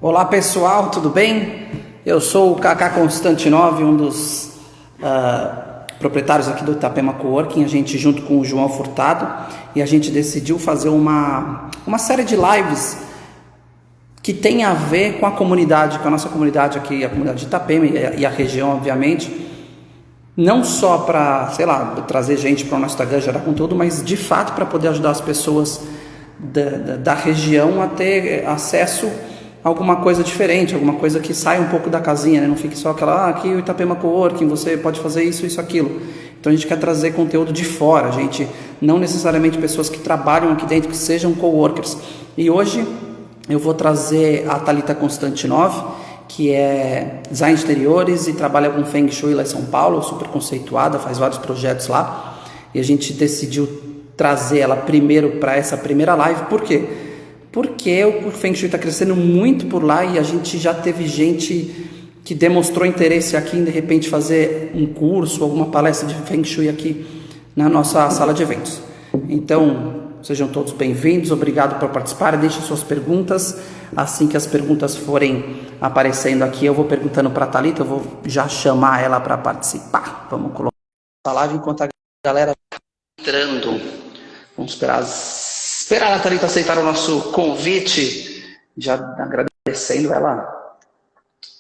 Olá pessoal, tudo bem? Eu sou o Kaká Constantinov, um dos proprietários aqui do Itapema Coworking. A gente, junto com o João Furtado, e a gente decidiu fazer uma série de lives que tem a ver com a comunidade, com a nossa comunidade aqui, a comunidade de Itapema e a região, obviamente. Não só para, trazer gente para o nosso Instagram, gerar conteúdo, mas de fato para poder ajudar as pessoas da região a ter acesso a alguma coisa diferente, alguma coisa que saia um pouco da casinha, né? Não fique só aquela, aqui o Itapema Coworking, você pode fazer isso, isso, aquilo. Então a gente quer trazer conteúdo de fora, a gente, não necessariamente pessoas que trabalham aqui dentro, que sejam coworkers. E hoje eu vou trazer a Thalita Constantinov, que é design de interiores e trabalha com Feng Shui lá em São Paulo, super conceituada, faz vários projetos lá. E a gente decidiu trazer ela primeiro para essa primeira live. Por quê? Porque o Feng Shui está crescendo muito por lá e a gente já teve gente que demonstrou interesse aqui em de repente fazer um curso, alguma palestra de Feng Shui aqui na nossa sala de eventos. Então, sejam todos bem-vindos, obrigado por participar, deixem suas perguntas. Assim que as perguntas forem aparecendo aqui, eu vou perguntando para a Thalita, eu vou já chamar ela para participar. Vamos colocar a live enquanto a galera está entrando. Vamos esperar a Thalita aceitar o nosso convite, já agradecendo ela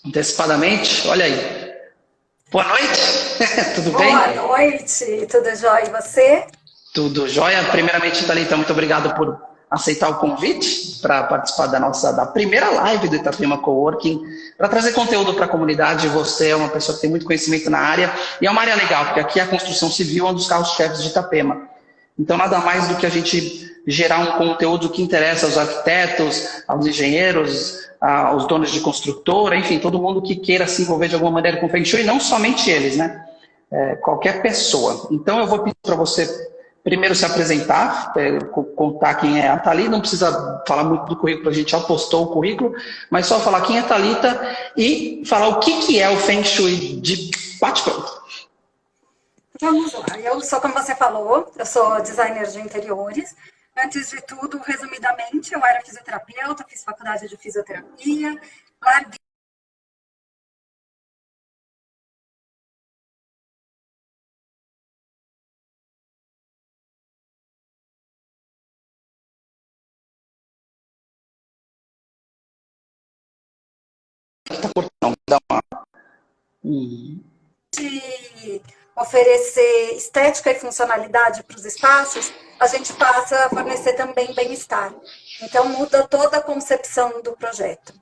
antecipadamente. Olha aí. Boa noite, tudo bem? Boa noite, tudo jóia? E você? Tudo jóia. Primeiramente, Thalita, muito obrigado por aceitar o convite para participar da primeira live do Itapema Coworking, para trazer conteúdo para a comunidade. Você é uma pessoa que tem muito conhecimento na área, e é uma área legal, porque aqui a construção civil é um dos carros-chefes de Itapema. Então, nada mais do que a gente gerar um conteúdo que interessa aos arquitetos, aos engenheiros, aos donos de construtora, enfim, todo mundo que queira se envolver de alguma maneira com Feng Shui, e não somente eles, né? Qualquer pessoa. Então, eu vou pedir para você primeiro se apresentar, contar quem é a Thalita. Não precisa falar muito do currículo, a gente já postou o currículo, mas só falar quem é a Thalita e falar o que é o Feng Shui de bate-pronto. Vamos lá, eu sou, como você falou, eu sou designer de interiores. Antes de tudo, resumidamente, eu era fisioterapeuta, fiz faculdade de fisioterapia, larguei Tá cortando, dá uma... de oferecer estética e funcionalidade para os espaços, a gente passa a fornecer também bem-estar. Então, muda toda a concepção do projeto.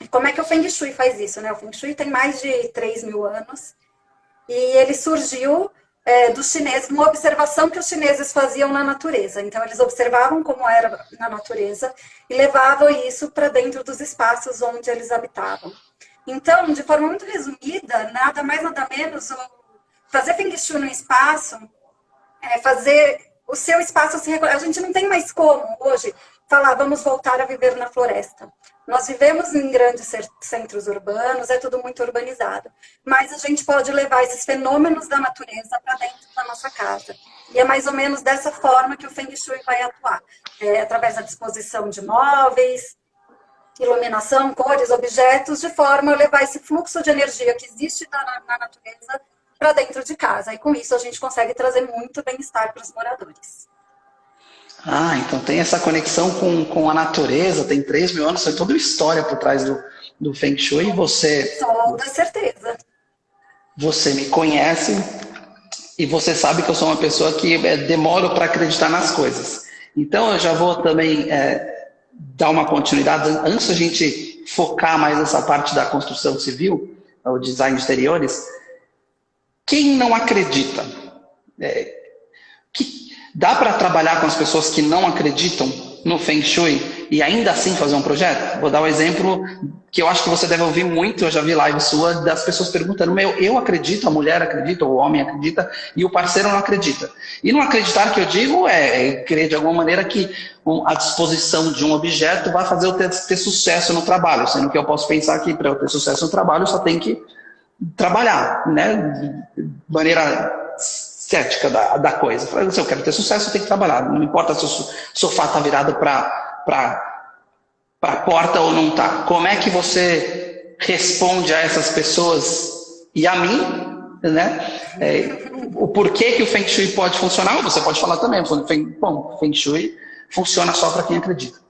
E como é que o Feng Shui faz isso, né? O Feng Shui tem mais de 3.000 anos e ele surgiu dos chineses, uma observação que os chineses faziam na natureza. Então, eles observavam como era na natureza e levavam isso para dentro dos espaços onde eles habitavam. Então, de forma muito resumida, nada mais, nada menos, fazer Feng Shui no espaço é fazer o seu espaço se recolher. A gente não tem mais como, hoje, falar, vamos voltar a viver na floresta. Nós vivemos em grandes centros urbanos, é tudo muito urbanizado. Mas a gente pode levar esses fenômenos da natureza para dentro da nossa casa. E é mais ou menos dessa forma que o Feng Shui vai atuar. Através da disposição de móveis, iluminação, cores, objetos, de forma a levar esse fluxo de energia que existe na natureza para dentro de casa. E com isso a gente consegue trazer muito bem-estar para os moradores. Ah, então tem essa conexão com a natureza, tem 3.000 anos, tem toda uma história por trás do Feng Shui. Toda certeza. Você me conhece e você sabe que eu sou uma pessoa que demoro para acreditar nas coisas. Então eu já vou também dar uma continuidade, antes da gente focar mais nessa parte da construção civil, o design de exteriores. Quem não acredita? Dá para trabalhar com as pessoas que não acreditam no Feng Shui e ainda assim fazer um projeto? Vou dar um exemplo que eu acho que você deve ouvir muito, eu já vi live sua, das pessoas perguntando, eu acredito, a mulher acredita, o homem acredita e o parceiro não acredita. E não acreditar, que eu digo, crer de alguma maneira que a disposição de um objeto vai fazer eu ter sucesso no trabalho, sendo que eu posso pensar que para eu ter sucesso no trabalho eu só tenho que trabalhar, né, de maneira cética da coisa. Se eu quero ter sucesso, eu tenho que trabalhar. Não importa se o sofá está virado para para a porta ou não tá. Como é que você responde a essas pessoas e a mim, né? O porquê que o Feng Shui pode funcionar, ou você pode falar também, bom, Feng Shui funciona só para quem acredita.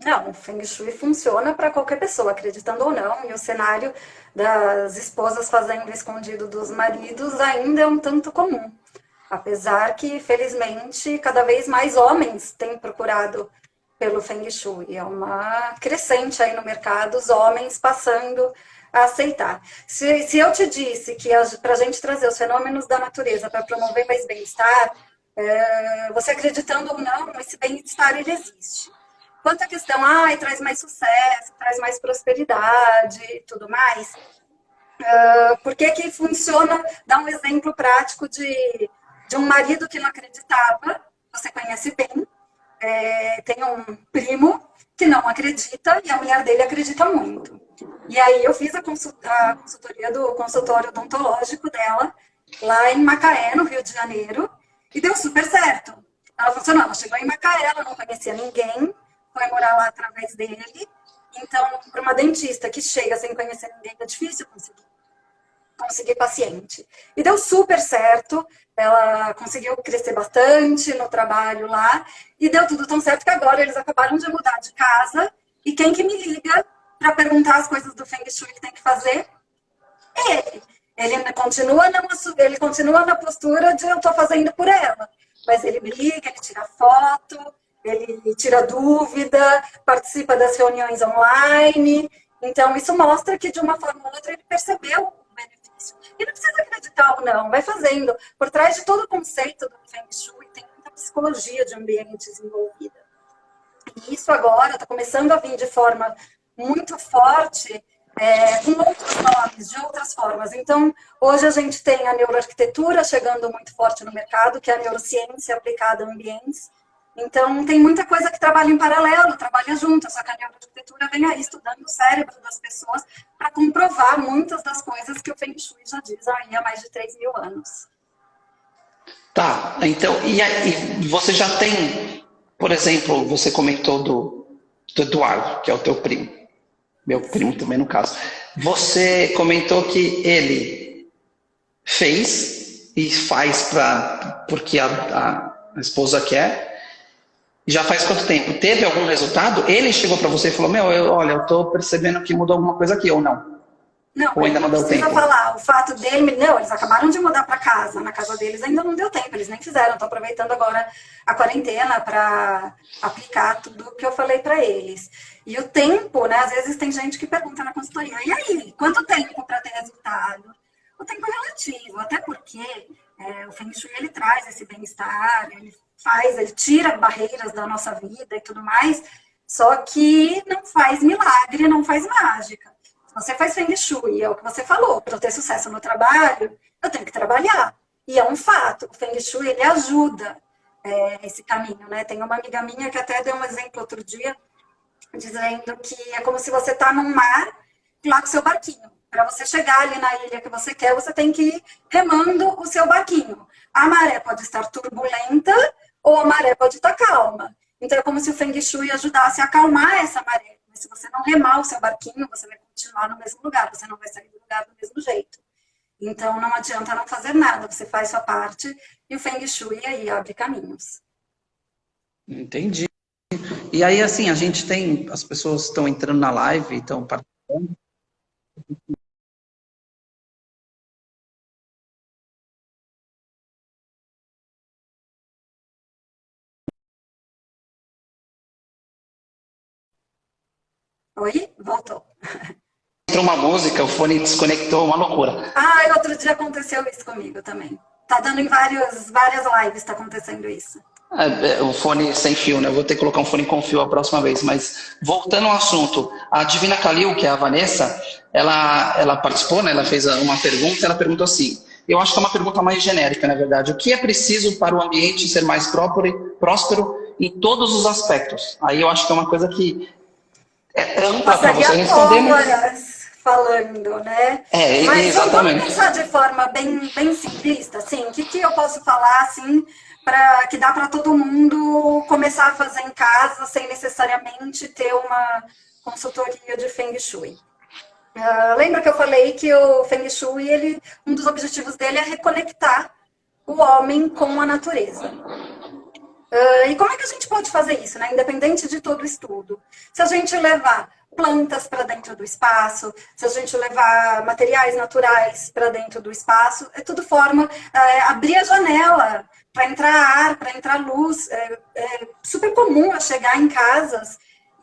Não, o Feng Shui funciona para qualquer pessoa, acreditando ou não, e o cenário das esposas fazendo escondido dos maridos ainda é um tanto comum. Apesar que, felizmente, cada vez mais homens têm procurado pelo Feng Shui. É uma crescente aí no mercado, os homens passando a aceitar. Se eu te disse que para a gente trazer os fenômenos da natureza para promover mais bem-estar, você acreditando ou não, esse bem-estar ele existe. Quanto à questão, traz mais sucesso, traz mais prosperidade e tudo mais, por que que funciona? Dá um exemplo prático de um marido que não acreditava, você conhece bem, tem um primo que não acredita e a mulher dele acredita muito. E aí eu fiz a consultoria do consultório odontológico dela, lá em Macaé, no Rio de Janeiro, e deu super certo. Ela funcionou, ela chegou em Macaé, ela não conhecia ninguém, foi morar lá através dele. Então, para uma dentista que chega sem conhecer ninguém, é difícil conseguir paciente. E deu super certo, ela conseguiu crescer bastante no trabalho lá, e deu tudo tão certo que agora eles acabaram de mudar de casa, e quem que me liga para perguntar as coisas do Feng Shui que tem que fazer? Ele. Ele continua na postura de eu estou fazendo por ela. Mas ele me liga, ele tira foto, ele tira dúvida, participa das reuniões online. Então, isso mostra que, de uma forma ou outra, ele percebeu o benefício. E não precisa acreditar ou não, vai fazendo. Por trás de todo o conceito do Feng Shui, tem muita psicologia de ambientes envolvida. E isso agora está começando a vir de forma muito forte, com outros nomes, de outras formas. Então, hoje a gente tem a neuroarquitetura chegando muito forte no mercado, que é a neurociência aplicada a ambientes. Então, tem muita coisa que trabalha em paralelo, trabalha junto, só que a neuroarquitetura vem aí estudando o cérebro das pessoas para comprovar muitas das coisas que o Feng Shui já diz aí há mais de 3.000 anos. Tá, então, e você já tem, por exemplo, você comentou do Eduardo, que é o teu primo. Meu primo também, no caso. Você comentou que ele fez e faz porque a esposa quer. Já faz quanto tempo? Teve algum resultado? Ele chegou para você e falou, olha, eu tô percebendo que mudou alguma coisa aqui, ou não? Não, ou ainda não deu tempo? Falar, o fato dele, não, eles acabaram de mudar para casa, na casa deles ainda não deu tempo, eles nem fizeram, estou aproveitando agora a quarentena para aplicar tudo que eu falei para eles. E o tempo, né, às vezes tem gente que pergunta na consultoria, e aí, quanto tempo para ter resultado? O tempo é relativo, até porque o Feng Shui, ele traz esse bem-estar, ele tira barreiras da nossa vida e tudo mais, só que não faz milagre, não faz mágica. Você faz Feng Shui, é o que você falou, para eu ter sucesso no trabalho, eu tenho que trabalhar. E é um fato, o Feng Shui, ele ajuda esse caminho, né? Tem uma amiga minha que até deu um exemplo outro dia, dizendo que é como se você está num mar, lá com o seu barquinho. Para você chegar ali na ilha que você quer, você tem que ir remando o seu barquinho. A maré pode estar turbulenta ou a maré pode estar calma. Então é como se o Feng Shui ajudasse a acalmar essa maré. Mas se você não remar o seu barquinho, você vai continuar no mesmo lugar, você não vai sair do lugar do mesmo jeito. Então não adianta não fazer nada, você faz sua parte e o Feng Shui aí abre caminhos. Entendi. E aí, assim, a gente tem, as pessoas estão entrando na live, estão participando. Oi? Voltou. Entrou uma música, o fone desconectou, uma loucura. E outro dia aconteceu isso comigo também. Tá dando em várias lives, tá acontecendo isso. O fone sem fio, né? Eu vou ter que colocar um fone com fio a próxima vez. Mas, voltando ao assunto, a Divina Kalil, que é a Vanessa, ela participou, né? Ela fez uma pergunta, ela perguntou assim, eu acho que é uma pergunta mais genérica, na verdade. O que é preciso para o ambiente ser mais próspero em todos os aspectos? Aí eu acho que é uma coisa que é ampla para você responder. Falando, né? Mas exatamente. Vamos pensar de forma bem simplista, assim, o que eu posso falar, assim, que dá para todo mundo começar a fazer em casa sem necessariamente ter uma consultoria de Feng Shui. Lembra que eu falei que o Feng Shui, um dos objetivos dele é reconectar o homem com a natureza. E como é que a gente pode fazer isso, né? Independente de todo o estudo? Se a gente levar plantas para dentro do espaço, se a gente levar materiais naturais para dentro do espaço, é tudo forma abrir a janela para entrar ar, para entrar luz. É super comum eu chegar em casas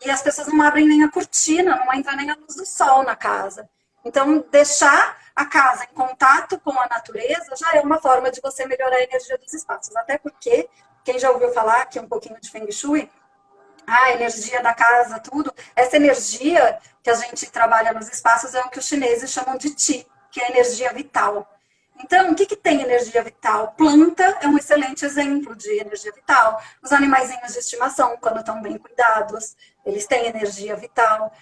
e as pessoas não abrem nem a cortina, não entra nem a luz do sol na casa. Então, deixar a casa em contato com a natureza já é uma forma de você melhorar a energia dos espaços. Até porque, quem já ouviu falar aqui um pouquinho de Feng Shui, a energia da casa, tudo, essa energia que a gente trabalha nos espaços é o que os chineses chamam de Qi, que é energia vital. Então, o que tem energia vital? Planta é um excelente exemplo de energia vital. Os animaizinhos de estimação, quando estão bem cuidados, eles têm energia vital.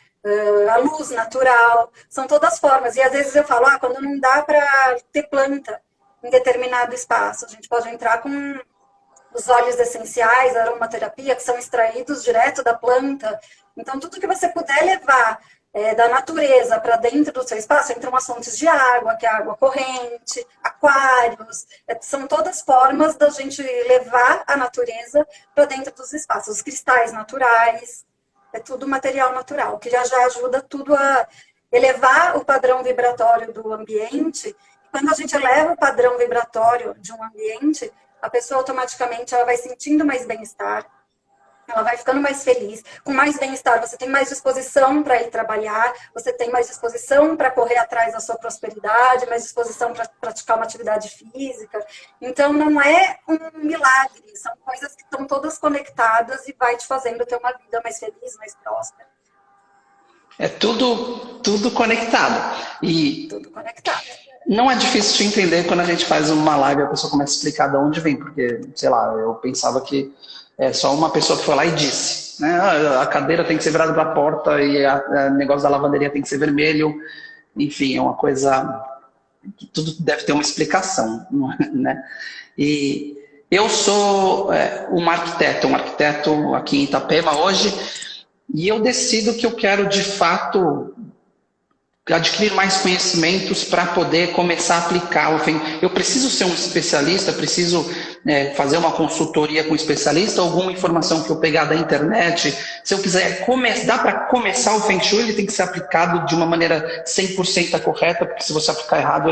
A luz natural, são todas formas. E às vezes eu falo, quando não dá para ter planta em determinado espaço, a gente pode entrar com os óleos essenciais, a aromaterapia, que são extraídos direto da planta. Então, tudo que você puder levar da natureza para dentro do seu espaço, entram as fontes de água, que é água corrente, aquários, são todas formas da gente levar a natureza para dentro dos espaços. Os cristais naturais, é tudo material natural, que já ajuda tudo a elevar o padrão vibratório do ambiente. Quando a gente eleva o padrão vibratório de um ambiente, a pessoa automaticamente ela vai sentindo mais bem-estar, ela vai ficando mais feliz. Com mais bem-estar, você tem mais disposição para ir trabalhar, você tem mais disposição para correr atrás da sua prosperidade, mais disposição para praticar uma atividade física. Então, não é um milagre, são coisas que estão todas conectadas e vai te fazendo ter uma vida mais feliz, mais próspera. É tudo conectado. E tudo conectado. Não é difícil de entender quando a gente faz uma live e a pessoa começa a explicar de onde vem, porque, sei lá, eu pensava que é só uma pessoa que foi lá e disse, né? A cadeira tem que ser virada para a porta e o negócio da lavanderia tem que ser vermelho. Enfim, é uma coisa que tudo deve ter uma explicação, né? E eu sou um arquiteto aqui em Itapema hoje, e eu decido que eu quero, de fato, adquirir mais conhecimentos para poder começar a aplicar. Eu preciso ser um especialista, preciso fazer uma consultoria com um especialista, alguma informação que eu pegar da internet. Se eu quiser dá para começar o Feng Shui, ele tem que ser aplicado de uma maneira 100% correta, porque se você aplicar errado,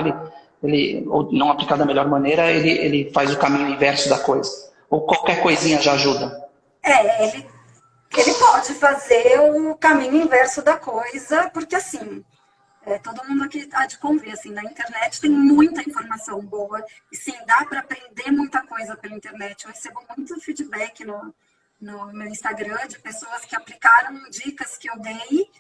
ou não aplicar da melhor maneira, ele faz o caminho inverso da coisa. Ou qualquer coisinha já ajuda. Ele pode fazer o caminho inverso da coisa, porque assim... todo mundo aqui há de convir, assim, na internet tem muita informação boa, e sim, dá para aprender muita coisa pela internet. Eu recebo muito feedback no meu Instagram de pessoas que aplicaram dicas que eu dei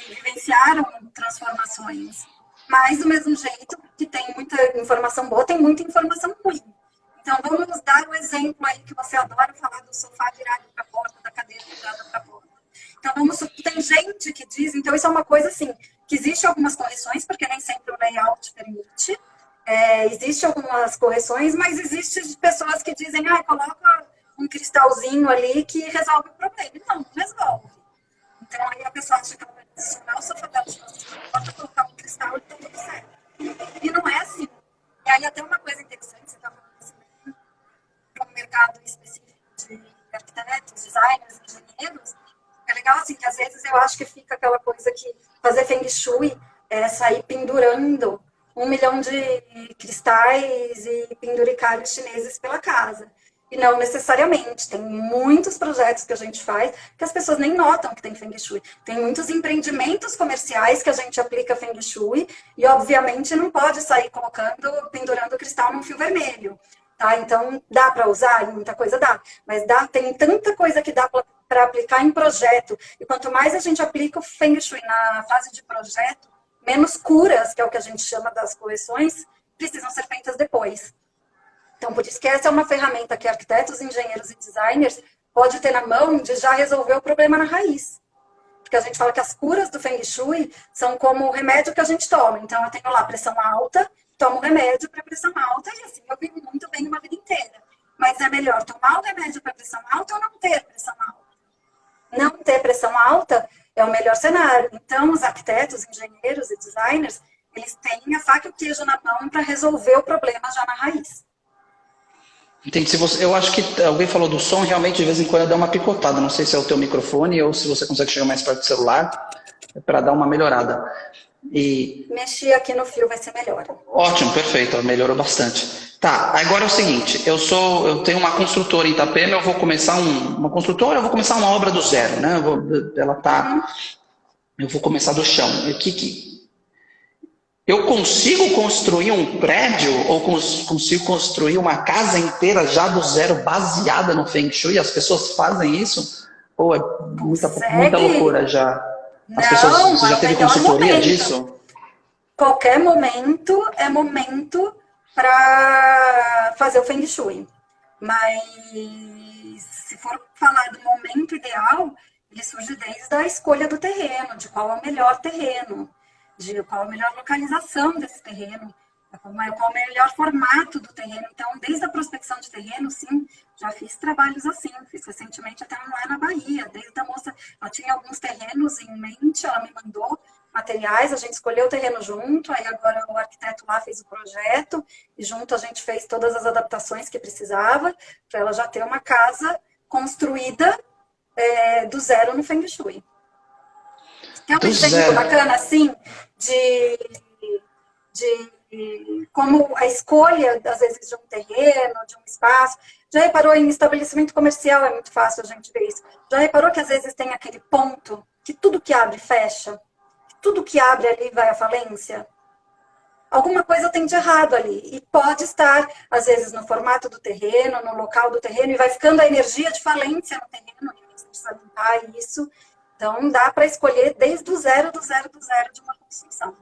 e vivenciaram transformações. Mas, do mesmo jeito que tem muita informação boa, tem muita informação ruim. Então, vamos dar um exemplo aí que você adora falar do sofá virado para a porta, da cadeira virada para a porta. Então, tem gente que diz, então isso é uma coisa assim, que existe algumas correções, porque nem sempre o layout permite, existe algumas correções, mas existem pessoas que dizem, coloca um cristalzinho ali que resolve o problema. Não resolve. Então aí a pessoa acha que ela vai adicionar o sofá dela, pode colocar um cristal e tá tudo certo. E não é assim. E aí até uma coisa interessante, você está falando assim, para um mercado específico de arquitetos, designers, engenheiros, é legal assim, que às vezes eu acho que fica aquela coisa que fazer Feng Shui é sair pendurando 1 milhão de cristais e penduricalhos chineses pela casa. E não necessariamente. Tem muitos projetos que a gente faz que as pessoas nem notam que tem Feng Shui. Tem muitos empreendimentos comerciais que a gente aplica Feng Shui e, obviamente, não pode sair pendurando cristal num fio vermelho. Tá? Então, dá para usar? Muita coisa dá. Mas tem tanta coisa que dá para aplicar em projeto. E quanto mais a gente aplica o Feng Shui na fase de projeto, menos curas, que é o que a gente chama das correções, precisam ser feitas depois. Então, por isso que essa é uma ferramenta que arquitetos, engenheiros e designers pode ter na mão de já resolver o problema na raiz. Porque a gente fala que as curas do Feng Shui são como o remédio que a gente toma. Então, eu tenho lá pressão alta, tomo remédio para pressão alta e assim eu vivo muito bem uma vida inteira. Mas é melhor tomar o remédio para pressão alta ou não ter pressão alta? Não ter pressão alta é o melhor cenário. Então, os arquitetos, engenheiros e designers, eles têm a faca e o queijo na mão para resolver o problema já na raiz. Entendi. Eu acho que alguém falou do som, realmente de vez em quando dá uma picotada. Não sei se é o teu microfone ou se você consegue chegar mais perto do celular para dar uma melhorada. E mexer aqui no fio vai ser melhor. Ótimo, perfeito, melhorou bastante. Tá, agora é o seguinte, eu tenho uma construtora em Itapema, eu vou começar eu vou começar uma obra do zero, né? Eu vou começar do chão. Eu consigo construir um prédio ou consigo construir uma casa inteira já do zero, baseada no Feng Shui? As pessoas fazem isso? Ou é muita loucura já? Você já teve consultoria disso? Qualquer momento é momento para fazer o Feng Shui. Mas se for falar do momento ideal, ele surge desde a escolha do terreno, de qual é o melhor terreno, de qual é a melhor localização desse terreno, qual é o melhor formato do terreno. Então, desde a prospecção de terreno, sim, já fiz trabalhos assim. Fiz recentemente até um lá na Bahia. Desde a moça, ela tinha alguns terrenos em mente, ela me mandou materiais, a gente escolheu o terreno junto, aí agora o arquiteto lá fez o projeto, e junto a gente fez todas as adaptações que precisava, para ela já ter uma casa construída do zero no Feng Shui. Tem um exemplo bacana, assim, de como a escolha, às vezes, de um terreno, de um espaço. Já reparou, em estabelecimento comercial é muito fácil a gente ver isso. Já reparou que, às vezes, tem aquele ponto que tudo que abre fecha? Que tudo que abre ali vai à falência? Alguma coisa tem de errado ali. E pode estar, às vezes, no formato do terreno, no local do terreno, e vai ficando a energia de falência no terreno, e você precisa limpar isso. Então, dá para escolher desde o zero de uma construção.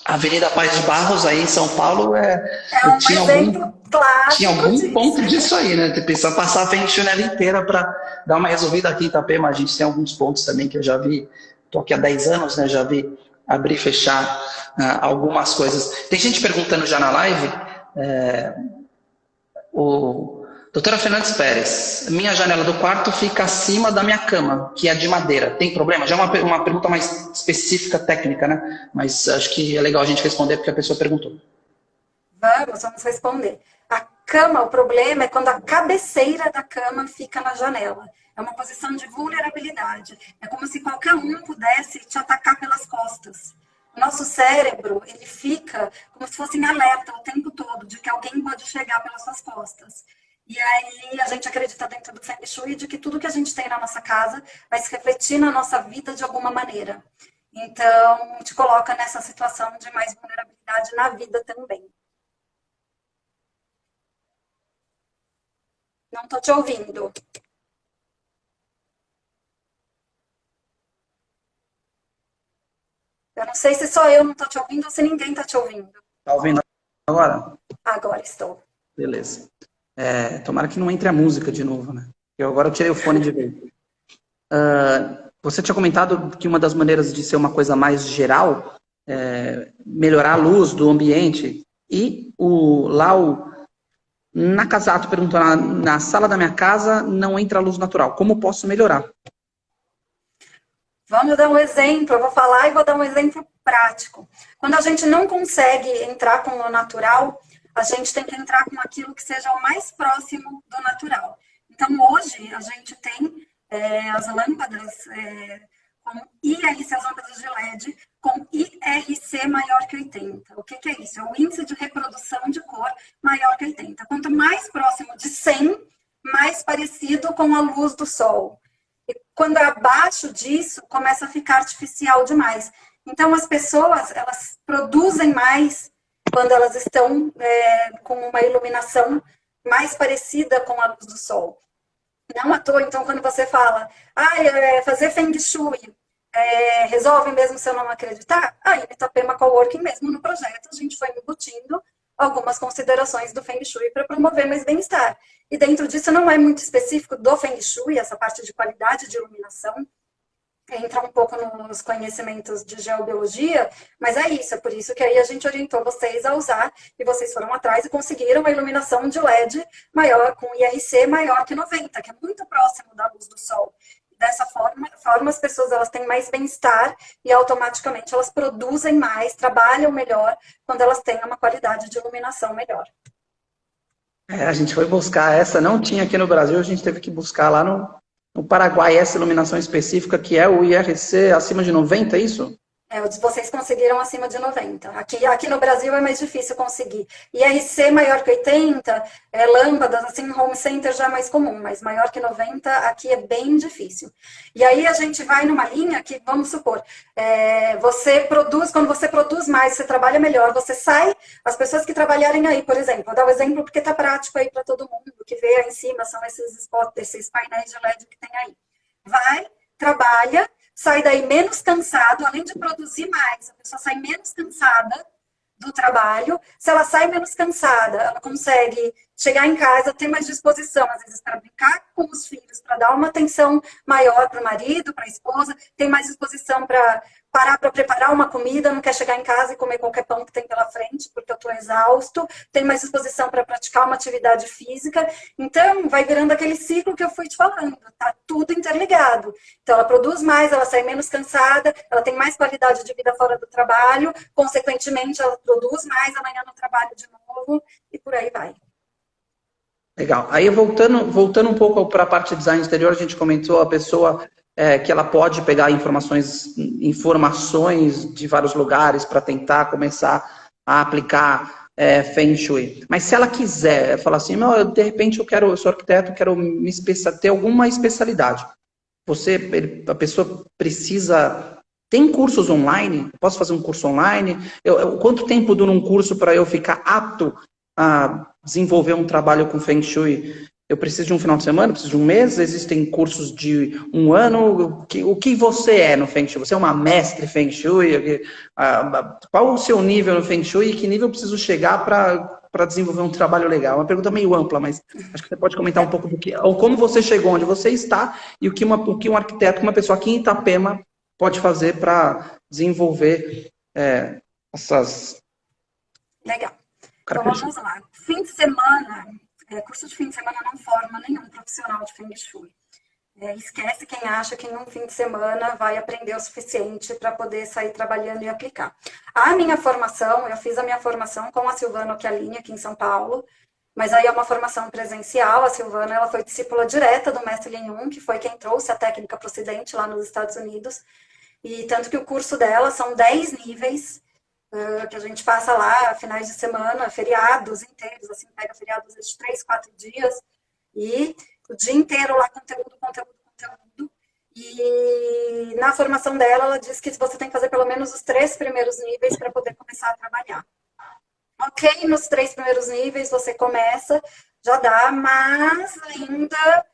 A Avenida Paz de Barros, aí em São Paulo, tinha exemplo clássico. Tinha algum ponto disso aí, né? Precisa passar a Feng Shui nela inteira para dar uma resolvida aqui em Itapema. A gente tem alguns pontos também que eu já vi, estou aqui há 10 anos, né? Já vi abrir e fechar algumas coisas. Tem gente perguntando já na live, Doutora Fernandes Pérez, minha janela do quarto fica acima da minha cama, que é de madeira. Tem problema? Já é uma pergunta mais específica, técnica, né? Mas acho que é legal a gente responder porque a pessoa perguntou. Vamos responder. A cama, o problema é quando a cabeceira da cama fica na janela. É uma posição de vulnerabilidade. É como se qualquer um pudesse te atacar pelas costas. O nosso cérebro, ele fica como se fosse em alerta o tempo todo de que alguém pode chegar pelas suas costas. E aí a gente acredita dentro do Feng Shui de que tudo que a gente tem na nossa casa vai se refletir na nossa vida de alguma maneira. Então, te coloca nessa situação de mais vulnerabilidade na vida também. Não estou te ouvindo. Eu não sei se só eu não estou te ouvindo ou se ninguém está te ouvindo. Está ouvindo agora? Agora estou. Beleza. Tomara que não entre a música de novo, né? Agora eu tirei o fone de vez. Você tinha comentado que uma das maneiras de ser uma coisa mais geral é melhorar a luz do ambiente. E na Casato perguntou, na sala da minha casa não entra luz natural. Como posso melhorar? Vamos dar um exemplo. Eu vou falar e vou dar um exemplo prático. Quando a gente não consegue entrar com o natural, a gente tem que entrar com aquilo que seja o mais próximo do natural. Então, hoje, a gente tem as lâmpadas com IRC, as lâmpadas de LED, com IRC maior que 80. O que é isso? É o índice de reprodução de cor maior que 80. Quanto mais próximo de 100, mais parecido com a luz do sol. E quando é abaixo disso, começa a ficar artificial demais. Então, as pessoas, elas produzem mais quando elas estão com uma iluminação mais parecida com a luz do sol. Não à toa, então, quando você fala fazer Feng Shui resolve mesmo se eu não acreditar, aí no Itapema Coworking mesmo, no projeto, a gente foi embutindo algumas considerações do Feng Shui para promover mais bem-estar. E dentro disso não é muito específico do Feng Shui, essa parte de qualidade de iluminação, entra um pouco nos conhecimentos de geobiologia, mas é isso, é por isso que aí a gente orientou vocês a usar, e vocês foram atrás e conseguiram uma iluminação de LED maior, com IRC maior que 90, que é muito próximo da luz do sol. Dessa forma as pessoas elas têm mais bem-estar e automaticamente elas produzem mais, trabalham melhor quando elas têm uma qualidade de iluminação melhor. A gente foi buscar essa, não tinha aqui no Brasil, a gente teve que buscar lá no Paraguai essa iluminação específica, que é o IRC acima de 90, é isso? Vocês conseguiram acima de 90. Aqui no Brasil é mais difícil conseguir. IRC maior que 80, lâmpadas, assim, home center já é mais comum, mas maior que 90 aqui é bem difícil. E aí a gente vai numa linha que, vamos supor, quando você produz mais, você trabalha melhor, você sai, as pessoas que trabalharem aí, por exemplo, vou dar um exemplo porque tá prático aí para todo mundo, que vê aí em cima, são esses painéis de LED que tem aí. Vai, trabalha, sai daí menos cansado, além de produzir mais, a pessoa sai menos cansada do trabalho. Se ela sai menos cansada, ela consegue chegar em casa, ter mais disposição, às vezes, para brincar com os filhos, para dar uma atenção maior para o marido, para a esposa, tem mais disposição para parar para preparar uma comida, não quer chegar em casa e comer qualquer pão que tem pela frente, porque eu estou exausto, tem mais disposição para praticar uma atividade física. Então, vai virando aquele ciclo que eu fui te falando, tá tudo interligado. Então, ela produz mais, ela sai menos cansada, ela tem mais qualidade de vida fora do trabalho, consequentemente, ela produz mais amanhã no trabalho de novo, e por aí vai. Legal. Aí, voltando um pouco para a parte de design exterior, a gente comentou a pessoa que ela pode pegar informações de vários lugares para tentar começar a aplicar Feng Shui. Mas se ela quiser falar assim, de repente eu sou arquiteto, quero ter alguma especialidade. A pessoa precisa... Tem cursos online? Posso fazer um curso online? Quanto tempo dura um curso para eu ficar apto a desenvolver um trabalho com Feng Shui? Eu preciso de um final de semana? Preciso de um mês? Existem cursos de um ano? O que você é no Feng Shui? Você é uma mestre Feng Shui? Qual o seu nível no Feng Shui e que nível eu preciso chegar para desenvolver um trabalho legal? Uma pergunta meio ampla, mas acho que você pode comentar um pouco ou como você chegou onde você está e o que um arquiteto, uma pessoa aqui em Itapema pode fazer para desenvolver essas... Legal. Então vamos lá. Fim de semana, curso de fim de semana não forma nenhum profissional de Feng Shui. Esquece quem acha que num fim de semana vai aprender o suficiente para poder sair trabalhando e aplicar. Eu fiz a minha formação com a Silvana Occhialini aqui em São Paulo, mas aí é uma formação presencial. A Silvana ela foi discípula direta do mestre Lin Yun, que foi quem trouxe a técnica para o Ocidente lá nos Estados Unidos. E tanto que o curso dela são 10 níveis, que a gente passa lá, finais de semana, feriados inteiros, assim, pega feriados de 3, 4 dias, e o dia inteiro lá, conteúdo. E na formação dela, ela diz que você tem que fazer pelo menos os 3 primeiros níveis para poder começar a trabalhar. Ok, nos 3 primeiros níveis você começa, já dá, mas ainda...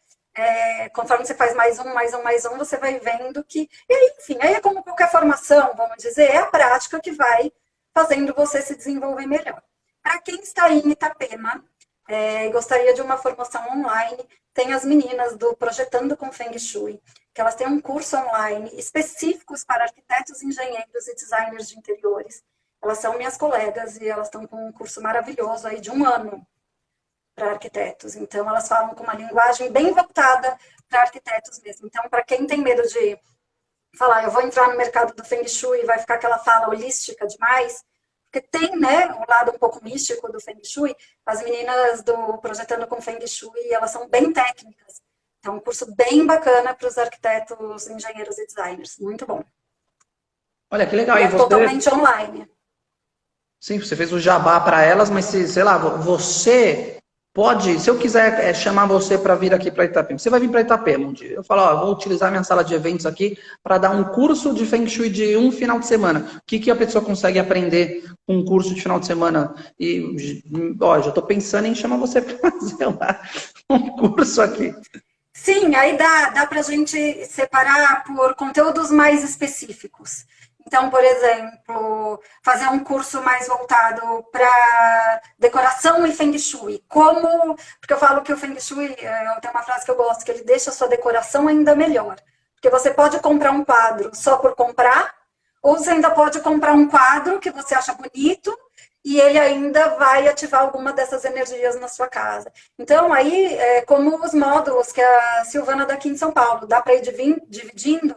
conforme você faz mais um, você vai vendo que... E aí, enfim, aí é como qualquer formação, vamos dizer, é a prática que vai fazendo você se desenvolver melhor. Para quem está aí em Itapema e gostaria de uma formação online, tem as meninas do Projetando com Feng Shui, que elas têm um curso online específicos para arquitetos, engenheiros e designers de interiores. Elas são minhas colegas e elas estão com um curso maravilhoso aí de 1 ano para arquitetos. Então, elas falam com uma linguagem bem voltada para arquitetos mesmo. Então, para quem tem medo de falar, eu vou entrar no mercado do Feng Shui e vai ficar aquela fala holística demais, porque tem, né, o lado um pouco místico do Feng Shui, as meninas do Projetando com Feng Shui, elas são bem técnicas. Então, um curso bem bacana para os arquitetos, engenheiros e designers. Muito bom. Olha, que legal. E é totalmente online. Sim, você fez o jabá para elas, mas sei lá, você... Pode, se eu quiser chamar você para vir aqui para Itapema, você vai vir para Itapema um dia. Eu falo, vou utilizar minha sala de eventos aqui para dar um curso de Feng Shui de um final de semana. O que a pessoa consegue aprender com um curso de final de semana? E, já estou pensando em chamar você para fazer um curso aqui. Sim, aí dá para a gente separar por conteúdos mais específicos. Então, por exemplo, fazer um curso mais voltado para decoração e Feng Shui. Porque eu falo que o Feng Shui, tem uma frase que eu gosto, que ele deixa a sua decoração ainda melhor. Porque você pode comprar um quadro só por comprar, ou você ainda pode comprar um quadro que você acha bonito e ele ainda vai ativar alguma dessas energias na sua casa. Então, aí, como os módulos que a Silvana daqui em São Paulo, dá para ir dividindo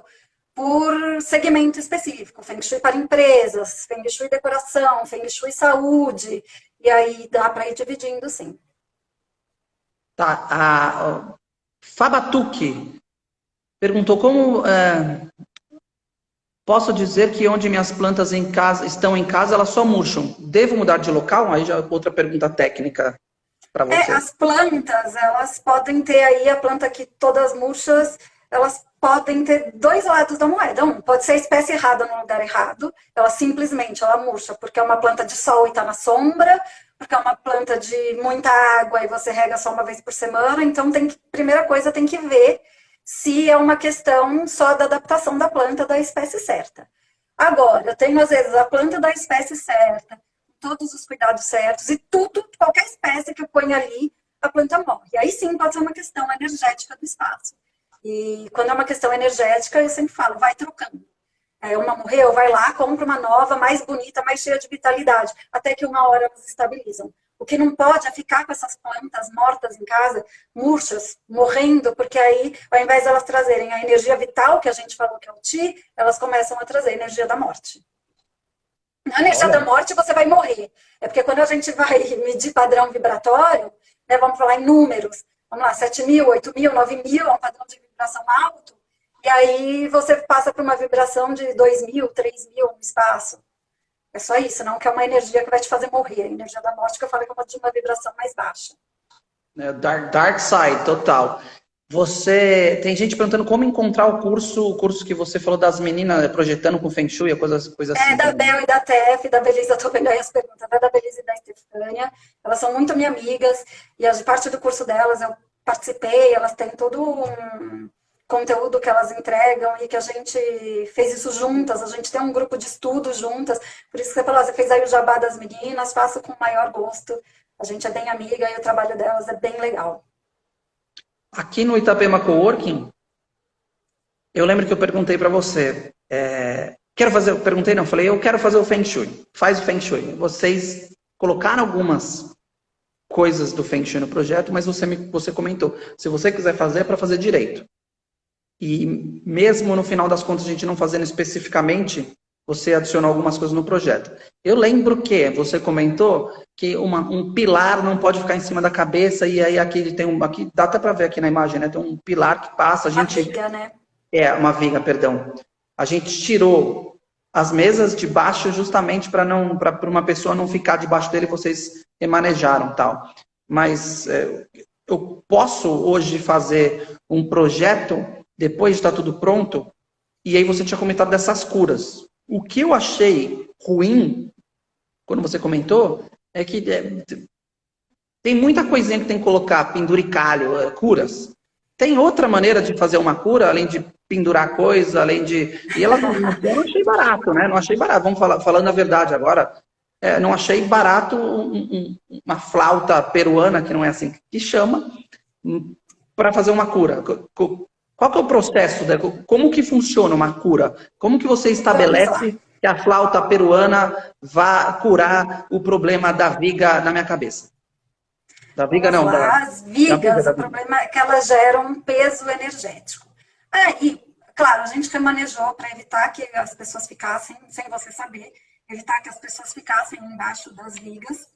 por segmento específico. Feng Shui para empresas, Feng Shui decoração, Feng Shui saúde, e aí dá para ir dividindo, sim. Tá, a Fabatuque perguntou como posso dizer que onde minhas plantas estão em casa, elas só murcham. Devo mudar de local? Aí já é outra pergunta técnica para você. As plantas, elas podem ter aí, a planta que todas murchas, elas podem ter dois lados da moeda. Um, pode ser a espécie errada no lugar errado, ela murcha porque é uma planta de sol e está na sombra, porque é uma planta de muita água e você rega só uma vez por semana, então primeira coisa tem que ver se é uma questão só da adaptação da planta da espécie certa. Agora, eu tenho às vezes a planta da espécie certa, todos os cuidados certos e tudo, qualquer espécie que eu ponho ali, a planta morre. E aí sim pode ser uma questão energética do espaço. E quando é uma questão energética, eu sempre falo, vai trocando. Uma morreu, vai lá, compra uma nova, mais bonita, mais cheia de vitalidade, até que uma hora elas estabilizam. O que não pode é ficar com essas plantas mortas em casa, murchas, morrendo, porque aí, ao invés de elas trazerem a energia vital, que a gente falou que é o Ti, elas começam a trazer a energia da morte. Na energia da morte você vai morrer. É porque quando a gente vai medir padrão vibratório, né, vamos falar em números, vamos lá, 7.000, 8.000, 9.000 é um padrão de vibração alto, e aí você passa por uma vibração de 2.000, 3.000 no espaço. É só isso, não que é uma energia que vai te fazer morrer. A energia da morte que eu falei que é de uma vibração mais baixa. Dark side, total. Você tem gente perguntando como encontrar o curso que você falou das meninas projetando com Feng Shui, coisas assim. Da Bel e da Tef, da Belisa, eu tô vendo aí as perguntas, da Belisa e da Estefânia. Elas são muito minhas amigas e a parte do curso delas eu participei, elas têm todo um conteúdo que elas entregam e que a gente fez isso juntas, a gente tem um grupo de estudo juntas, por isso que você falou, você fez aí o jabá das meninas, faço com o maior gosto, a gente é bem amiga e o trabalho delas é bem legal. Aqui no Itapema Coworking, eu lembro que eu perguntei para você, eu quero fazer o Feng Shui, faz o Feng Shui. Vocês colocaram algumas coisas do Feng Shui no projeto, mas você comentou, se você quiser fazer, é para fazer direito. E mesmo no final das contas, a gente não fazendo especificamente, você adicionou algumas coisas no projeto. Eu lembro que você comentou que um pilar não pode ficar em cima da cabeça, e aí aqui dá até para ver aqui na imagem, né? Tem um pilar que passa, Uma viga, né? Uma viga, perdão. A gente tirou as mesas de baixo justamente para uma pessoa não ficar debaixo dele, vocês remanejaram tal. Mas eu posso hoje fazer um projeto depois de estar tudo pronto, e aí você tinha comentado dessas curas. O que eu achei ruim, quando você comentou, é que tem muita coisinha que tem que colocar, penduricalho, curas. Tem outra maneira de fazer uma cura, além de pendurar coisa, além de... E ela eu não achei barato, né? Não achei barato. Vamos falando a verdade agora. Não achei barato uma flauta peruana, que não é assim que chama, para fazer uma cura. Qual que é o processo? Como que funciona uma cura? Como que você estabelece que a flauta peruana vá curar o problema da viga na minha cabeça? Da viga não. As vigas, o problema é que elas geram um peso energético. E, claro, a gente remanejou para evitar que as pessoas ficassem, sem você saber, evitar que as pessoas ficassem embaixo das vigas.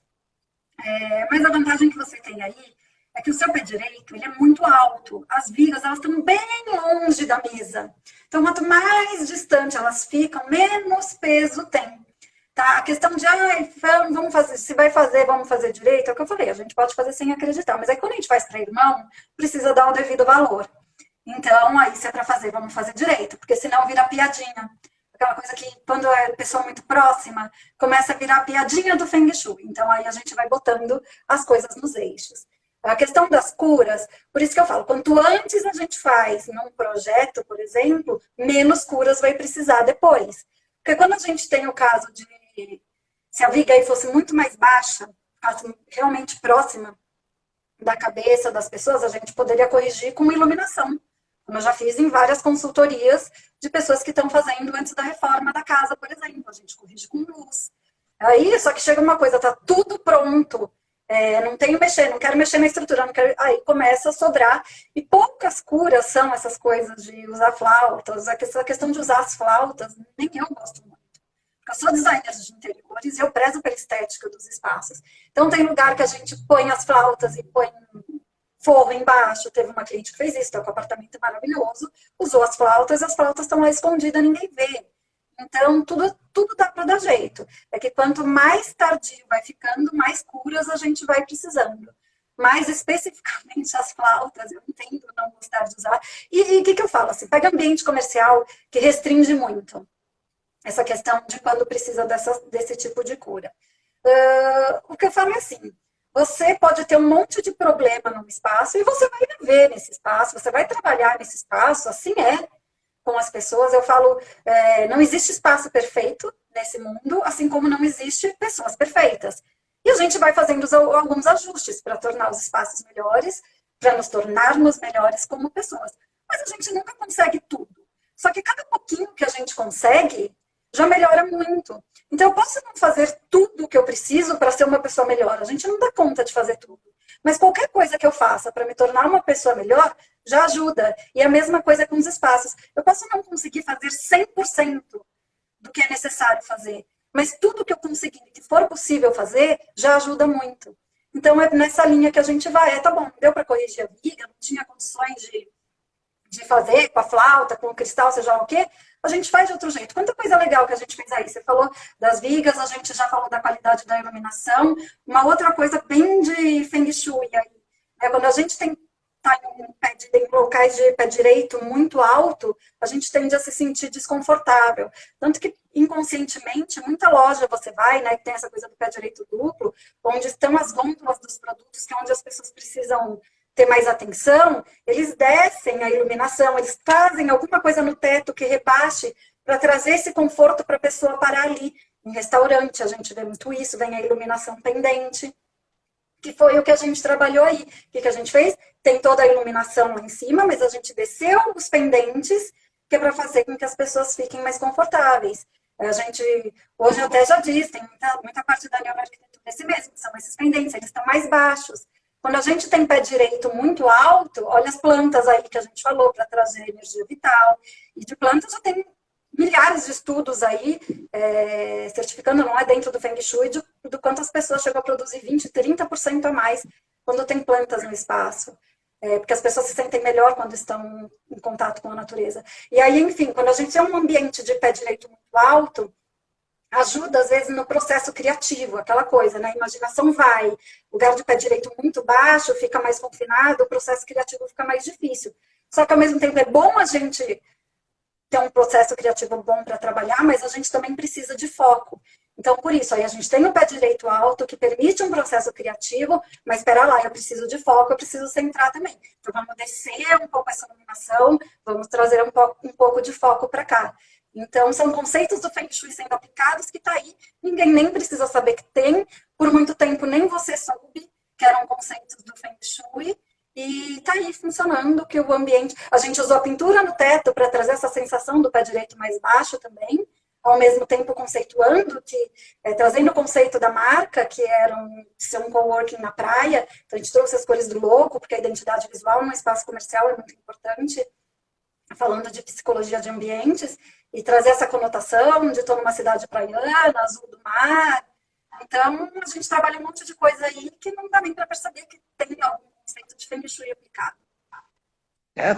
Mas a vantagem que você tem aí é que o seu pé direito, ele é muito alto. As vigas, elas estão bem longe da mesa. Então, quanto mais distante elas ficam, menos peso tem. Tá? A questão de, vamos fazer, se vai fazer, vamos fazer direito, é o que eu falei, a gente pode fazer sem acreditar. Mas aí, quando a gente faz para irmão, precisa dar o devido valor. Então, aí, se é para fazer, vamos fazer direito. Porque senão vira piadinha. Aquela coisa que, quando é pessoa muito próxima, começa a virar piadinha do Feng Shui. Então, aí a gente vai botando as coisas nos eixos. A questão das curas, por isso que eu falo, quanto antes a gente faz num projeto, por exemplo, menos curas vai precisar depois. Porque quando a gente tem o caso de, se a viga aí fosse muito mais baixa, realmente próxima da cabeça das pessoas, a gente poderia corrigir com iluminação. Como eu já fiz em várias consultorias de pessoas que estão fazendo antes da reforma da casa, por exemplo. A gente corrige com luz. Aí, só que chega uma coisa, tá tudo pronto, não tenho mexer, não quero mexer na estrutura, não quero... aí começa a sobrar. E poucas curas são essas coisas de usar flautas, essa questão de usar as flautas, nem eu gosto muito. Eu sou designer de interiores e eu prezo pela estética dos espaços. Então, tem lugar que a gente põe as flautas e põe forro embaixo. Teve uma cliente que fez isso, tem um apartamento maravilhoso, usou as flautas estão lá escondidas, ninguém vê. Então, tudo dá para dar jeito. É que quanto mais tardio vai ficando, mais curas a gente vai precisando. Mais especificamente as flautas, eu entendo não gostar de usar. E o que eu falo? Assim, pega ambiente comercial que restringe muito essa questão de quando precisa desse tipo de cura. O que eu falo é assim, você pode ter um monte de problema no espaço e você vai viver nesse espaço, você vai trabalhar nesse espaço, assim é com as pessoas. Eu falo, não existe espaço perfeito nesse mundo, assim como não existe pessoas perfeitas. E a gente vai fazendo alguns ajustes para tornar os espaços melhores, para nos tornarmos melhores como pessoas. Mas a gente nunca consegue tudo. Só que cada pouquinho que a gente consegue, já melhora muito. Então, eu posso não fazer tudo o que eu preciso para ser uma pessoa melhor. A gente não dá conta de fazer tudo. Mas qualquer coisa que eu faça para me tornar uma pessoa melhor, já ajuda. E a mesma coisa com os espaços. Eu posso não conseguir fazer 100% do que é necessário fazer. Mas tudo que eu conseguir, que for possível fazer, já ajuda muito. Então, é nessa linha que a gente vai. Tá bom, deu para corrigir a viga, não tinha condições de fazer com a flauta, com o cristal, seja lá o quê, a gente faz de outro jeito. Quanta coisa legal que a gente fez aí. Você falou das vigas, a gente já falou da qualidade da iluminação. Uma outra coisa bem de Feng Shui aí, quando a gente tá em locais de pé direito muito alto, a gente tende a se sentir desconfortável. Tanto que, inconscientemente, muita loja você vai, né, que tem essa coisa do pé direito duplo, onde estão as gôndolas dos produtos, que é onde as pessoas precisam ter mais atenção, eles descem a iluminação, eles fazem alguma coisa no teto que rebaixe para trazer esse conforto para a pessoa parar ali. Em restaurante, a gente vê muito isso, vem a iluminação pendente, que foi o que a gente trabalhou aí. O que a gente fez? Tem toda a iluminação lá em cima, mas a gente desceu os pendentes, que é para fazer com que as pessoas fiquem mais confortáveis. A gente, hoje eu até já disse, tem muita parte da neuroarquitetura esse mesmo, são esses pendentes, eles estão mais baixos. Quando a gente tem pé direito muito alto, olha as plantas aí que a gente falou, para trazer energia vital. E de plantas já tem milhares de estudos aí, certificando, não é dentro do Feng Shui, do quanto as pessoas chegam a produzir 20%, 30% a mais quando tem plantas no espaço. Porque as pessoas se sentem melhor quando estão em contato com a natureza. E aí, enfim, quando a gente tem um ambiente de pé direito muito alto, ajuda, às vezes, no processo criativo, aquela coisa, né? A imaginação vai, lugar de pé direito muito baixo, fica mais confinado, o processo criativo fica mais difícil. Só que, ao mesmo tempo, é bom a gente ter um processo criativo bom para trabalhar, mas a gente também precisa de foco. Então, por isso, aí a gente tem o pé direito alto, que permite um processo criativo, mas espera lá, eu preciso de foco, eu preciso centrar também. Então, vamos descer um pouco essa iluminação, vamos trazer um pouco de foco para cá. Então, são conceitos do Feng Shui sendo aplicados que está aí, ninguém nem precisa saber que tem, por muito tempo nem você soube que eram conceitos do Feng Shui, e está aí funcionando, que o ambiente... A gente usou a pintura no teto para trazer essa sensação do pé direito mais baixo também, ao mesmo tempo conceituando, trazendo o conceito da marca, que era ser um coworking na praia, então a gente trouxe as cores do logo, porque a identidade visual no espaço comercial é muito importante, falando de psicologia de ambientes, e trazer essa conotação de estou numa cidade praiana, azul do mar. Então, a gente trabalha um monte de coisa aí que não dá nem para perceber que tem algum conceito de Feng Shui aplicado.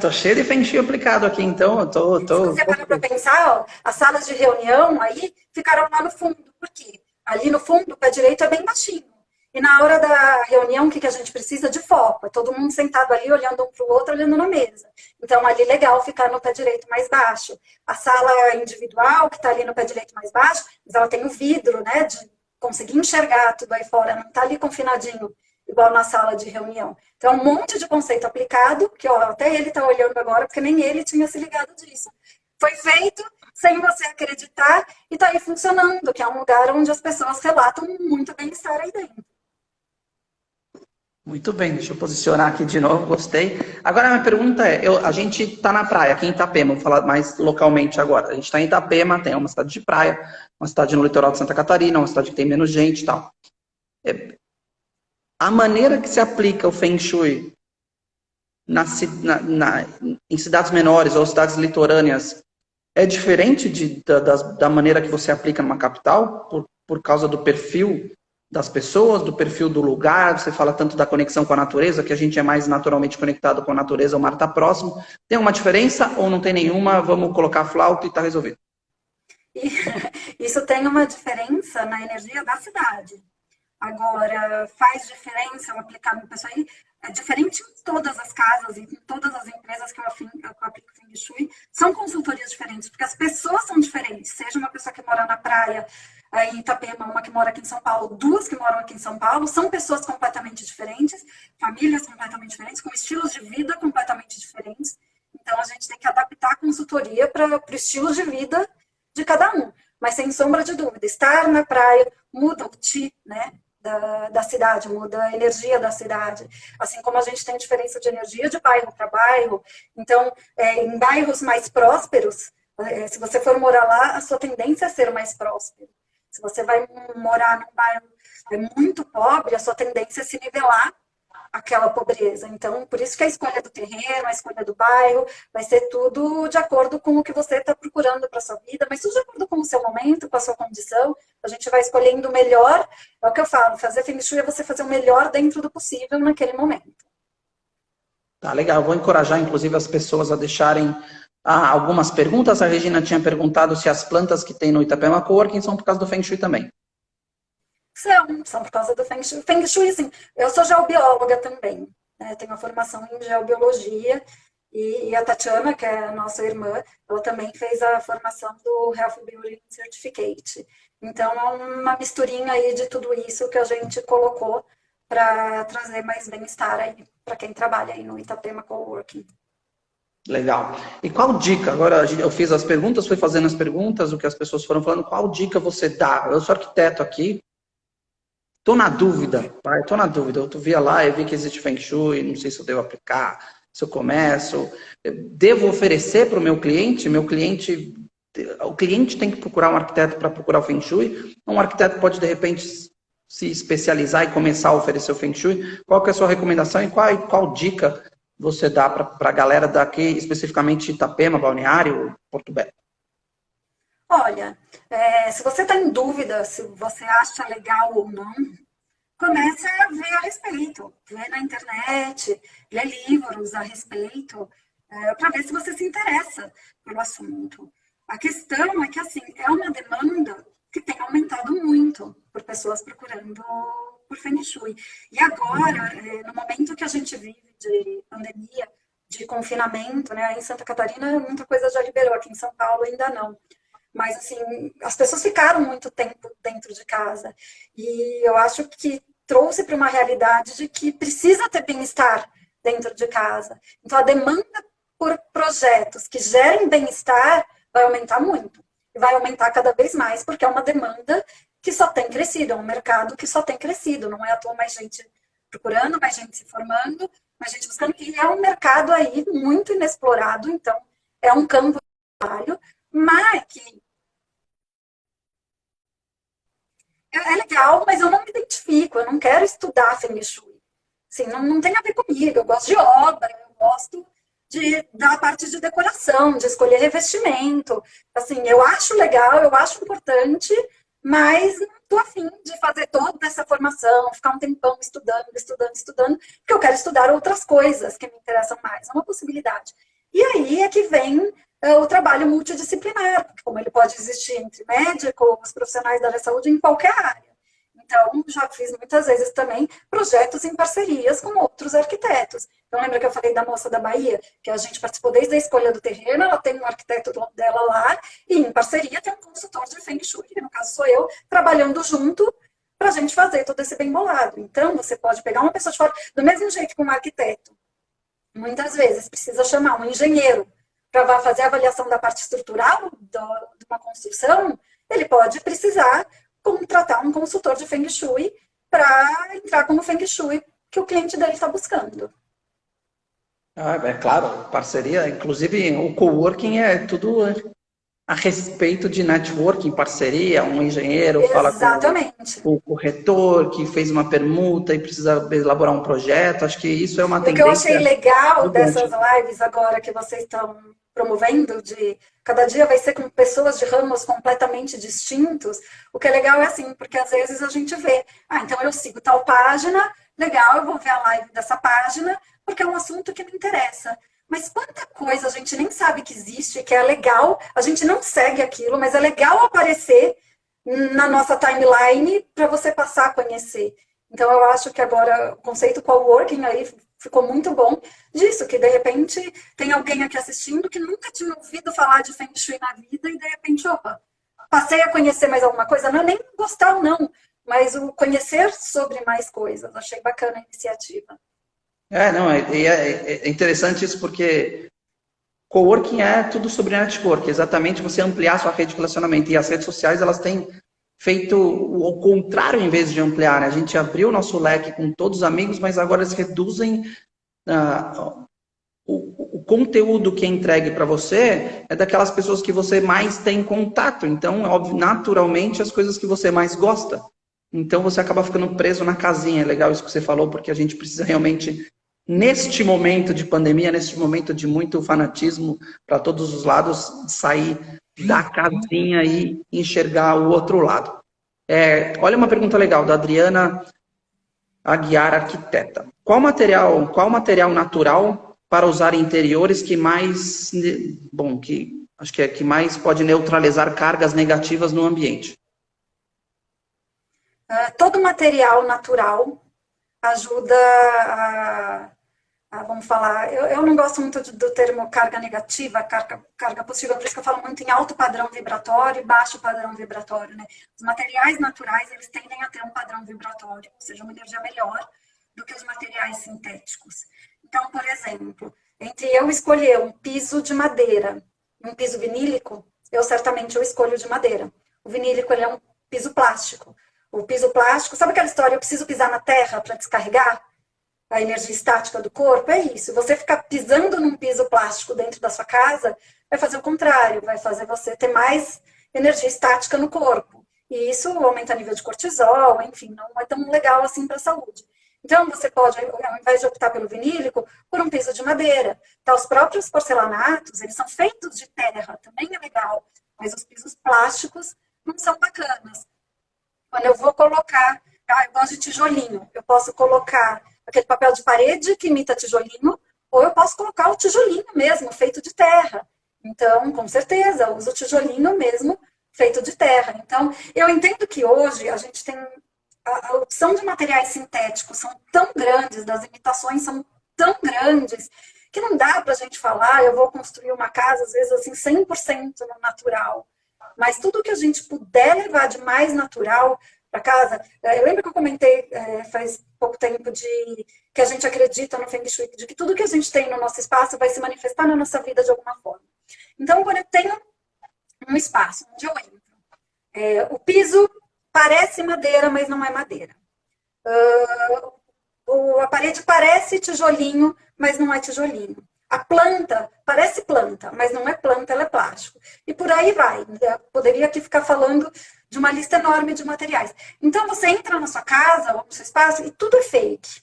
Tô cheio de Feng Shui aplicado aqui, então eu tô... Se você parar para pensar, ó, as salas de reunião aí ficaram lá no fundo. Por quê? Ali no fundo, o pé direito é bem baixinho. E na hora da reunião, o que a gente precisa? De foco. É todo mundo sentado ali, olhando um para o outro, olhando na mesa. Então, ali legal ficar no pé direito mais baixo. A sala individual, que está ali no pé direito mais baixo, mas ela tem o vidro, né, de conseguir enxergar tudo aí fora, não está ali confinadinho, igual na sala de reunião. Então, um monte de conceito aplicado, que ó, até ele está olhando agora, porque nem ele tinha se ligado disso. Foi feito sem você acreditar e está aí funcionando, que é um lugar onde as pessoas relatam muito bem-estar aí dentro. Muito bem, deixa eu posicionar aqui de novo, gostei. Agora a minha pergunta é, a gente está na praia, aqui em Itapema, vou falar mais localmente agora. A gente está em Itapema, tem uma cidade de praia, uma cidade no litoral de Santa Catarina, uma cidade que tem menos gente e tal. A maneira que se aplica o Feng Shui em cidades menores ou cidades litorâneas é diferente da maneira que você aplica numa capital, por causa do perfil das pessoas, do perfil do lugar? Você fala tanto da conexão com a natureza, que a gente é mais naturalmente conectado com a natureza, o mar está próximo. Tem uma diferença ou não tem nenhuma? Vamos colocar a flauta e está resolvido. E isso tem uma diferença na energia da cidade. Agora, faz diferença eu aplicar no pessoal aí? É diferente em todas as casas e em todas as empresas que eu aplico Feng Shui, são consultorias diferentes, porque as pessoas são diferentes. Seja uma pessoa que mora na praia, em Itapema, uma que mora aqui em São Paulo, duas que moram aqui em São Paulo, são pessoas completamente diferentes, famílias completamente diferentes, com estilos de vida completamente diferentes. Então, a gente tem que adaptar a consultoria para o estilo de vida de cada um. Mas, sem sombra de dúvida, estar na praia muda o ti, né? Da cidade, muda a energia da cidade, assim como a gente tem diferença de energia de bairro para bairro. Então, em bairros mais prósperos, se você for morar lá, a sua tendência é ser mais próspero. Se você vai morar num bairro muito pobre, a sua tendência é se nivelar aquela pobreza. Então, por isso que a escolha do terreno, a escolha do bairro, vai ser tudo de acordo com o que você está procurando para sua vida, mas tudo de acordo com o seu momento, com a sua condição. A gente vai escolhendo o melhor. É o que eu falo, fazer Feng Shui é você fazer o melhor dentro do possível naquele momento. Tá, legal. Eu vou encorajar, inclusive, as pessoas a deixarem algumas perguntas. A Regina tinha perguntado se as plantas que tem no Itapema Coworking são por causa do Feng Shui também. São por causa do Feng Shui. Feng Shui, assim, eu sou geobióloga também, né? Tenho uma formação em geobiologia e a Tatiana, que é a nossa irmã, ela também fez a formação do Health Building Certificate. Então, é uma misturinha aí de tudo isso que a gente colocou para trazer mais bem-estar aí para quem trabalha aí no Itapema Coworking. Legal. E qual dica? Agora eu fiz as perguntas, fui fazendo as perguntas, o que as pessoas foram falando, qual dica você dá? Eu sou arquiteto aqui, tô na dúvida, pai, tô na dúvida. Eu via lá, eu vi que existe Feng Shui, não sei se eu devo aplicar, se eu começo. Eu devo oferecer para o meu cliente? O cliente tem que procurar um arquiteto para procurar o Feng Shui? Um arquiteto pode, de repente, se especializar e começar a oferecer o Feng Shui? Qual que é a sua recomendação e qual dica você dá para a galera daqui, especificamente Itapema, Balneário, Porto Belo? Olha, se você está em dúvida se você acha legal ou não, comece a ver a respeito, ver na internet, ler livros a respeito, para ver se você se interessa pelo assunto. A questão é que, assim, é uma demanda que tem aumentado muito por pessoas procurando por Feng Shui. E agora, no momento que a gente vive de pandemia, de confinamento, né, em Santa Catarina muita coisa já liberou, aqui em São Paulo ainda não. Mas, assim, as pessoas ficaram muito tempo dentro de casa. E eu acho que trouxe para uma realidade de que precisa ter bem-estar dentro de casa. Então, a demanda por projetos que gerem bem-estar vai aumentar muito. E vai aumentar cada vez mais, porque é uma demanda que só tem crescido. É um mercado que só tem crescido. Não é à toa mais gente procurando, mais gente se formando, mais gente buscando. E é um mercado aí muito inexplorado. Então, é um campo de trabalho, mas que é legal, mas eu não me identifico, eu não quero estudar Feng Shui. Assim, não tem a ver comigo, eu gosto de obra, eu gosto da parte de decoração, de escolher revestimento. Assim, eu acho legal, eu acho importante, mas não estou afim de fazer toda essa formação, ficar um tempão estudando, porque eu quero estudar outras coisas que me interessam mais. É uma possibilidade. E aí é que vem o trabalho multidisciplinar, porque como ele pode existir entre médicos, profissionais da área de saúde, em qualquer área. Então, já fiz muitas vezes também projetos em parcerias com outros arquitetos. Então, lembra que eu falei da moça da Bahia, que a gente participou desde a escolha do terreno, ela tem um arquiteto dela lá, e em parceria tem um consultor de Feng Shui, que no caso sou eu, trabalhando junto para a gente fazer todo esse bem bolado. Então, você pode pegar uma pessoa de fora, do mesmo jeito que um arquiteto, muitas vezes precisa chamar um engenheiro para fazer a avaliação da parte estrutural de uma construção, ele pode precisar contratar um consultor de Feng Shui para entrar como Feng Shui que o cliente dele está buscando. Ah, é claro, parceria, inclusive o coworking é tudo a respeito de networking, parceria, um engenheiro fala com Exatamente. o corretor que fez uma permuta e precisa elaborar um projeto. Acho que isso é uma E o que eu achei tendência legal dessas gigante. lives agora que vocês estão promovendo, de cada dia vai ser com pessoas de ramos completamente distintos, o que é legal é assim, porque às vezes a gente vê, então eu sigo tal página, legal, eu vou ver a live dessa página, porque é um assunto que me interessa. Mas quanta coisa a gente nem sabe que existe, que é legal, a gente não segue aquilo, mas é legal aparecer na nossa timeline para você passar a conhecer. Então, eu acho que agora o conceito coworking aí ficou muito bom disso, que de repente tem alguém aqui assistindo que nunca tinha ouvido falar de Feng Shui na vida e de repente, opa, passei a conhecer mais alguma coisa, não é nem gostar ou não, mas o conhecer sobre mais coisas. Achei bacana a iniciativa. Não, é interessante isso porque coworking é tudo sobre network, exatamente você ampliar sua rede de relacionamento. E as redes sociais, elas têm feito o contrário em vez de ampliar, né? A gente abriu o nosso leque com todos os amigos, mas agora eles reduzem o conteúdo que é entregue para você é daquelas pessoas que você mais tem contato. Então, óbvio, naturalmente, as coisas que você mais gosta. Então, você acaba ficando preso na casinha. É legal isso que você falou, porque a gente precisa realmente, neste momento de pandemia, neste momento de muito fanatismo para todos os lados, sair da casinha e enxergar o outro lado. Olha uma pergunta legal, da Adriana Aguiar, arquiteta. Qual material natural para usar em interiores que mais, bom, que acho que é que mais pode neutralizar cargas negativas no ambiente? Todo material natural ajuda vamos falar, eu não gosto muito do termo carga negativa, carga positiva, por isso que eu falo muito em alto padrão vibratório e baixo padrão vibratório, né? Os materiais naturais, eles tendem a ter um padrão vibratório, ou seja, uma energia melhor do que os materiais sintéticos. Então, por exemplo, entre eu escolher um piso de madeira e um piso vinílico, eu certamente escolho de madeira. O vinílico, ele é um piso plástico. O piso plástico, sabe aquela história, eu preciso pisar na terra para descarregar a energia estática do corpo? É isso. Você ficar pisando num piso plástico dentro da sua casa vai fazer o contrário, vai fazer você ter mais energia estática no corpo. E isso aumenta o nível de cortisol, enfim, não é tão legal assim para a saúde. Então, você pode, ao invés de optar pelo vinílico, por um piso de madeira. Então, os próprios porcelanatos, eles são feitos de terra, também é legal, mas os pisos plásticos não são bacanas. Quando eu vou colocar, eu gosto de tijolinho, eu posso colocar aquele papel de parede que imita tijolinho, ou eu posso colocar o tijolinho mesmo, feito de terra. Então, com certeza, eu uso o tijolinho mesmo, feito de terra. Então, eu entendo que hoje a gente tem a opção de materiais sintéticos são tão grandes, das imitações são tão grandes, que não dá para a gente falar, eu vou construir uma casa, às vezes, assim, 100% no natural. Mas tudo que a gente puder levar de mais natural para casa, eu lembro que eu comentei faz pouco tempo de que a gente acredita no Feng Shui, de que tudo que a gente tem no nosso espaço vai se manifestar na nossa vida de alguma forma. Então, quando eu tenho um espaço onde eu entro, o piso parece madeira, mas não é madeira. A parede parece tijolinho, mas não é tijolinho. A planta parece planta, mas não é planta, ela é plástico. E por aí vai. Eu poderia aqui ficar falando de uma lista enorme de materiais. Então você entra na sua casa ou no seu espaço e tudo é fake.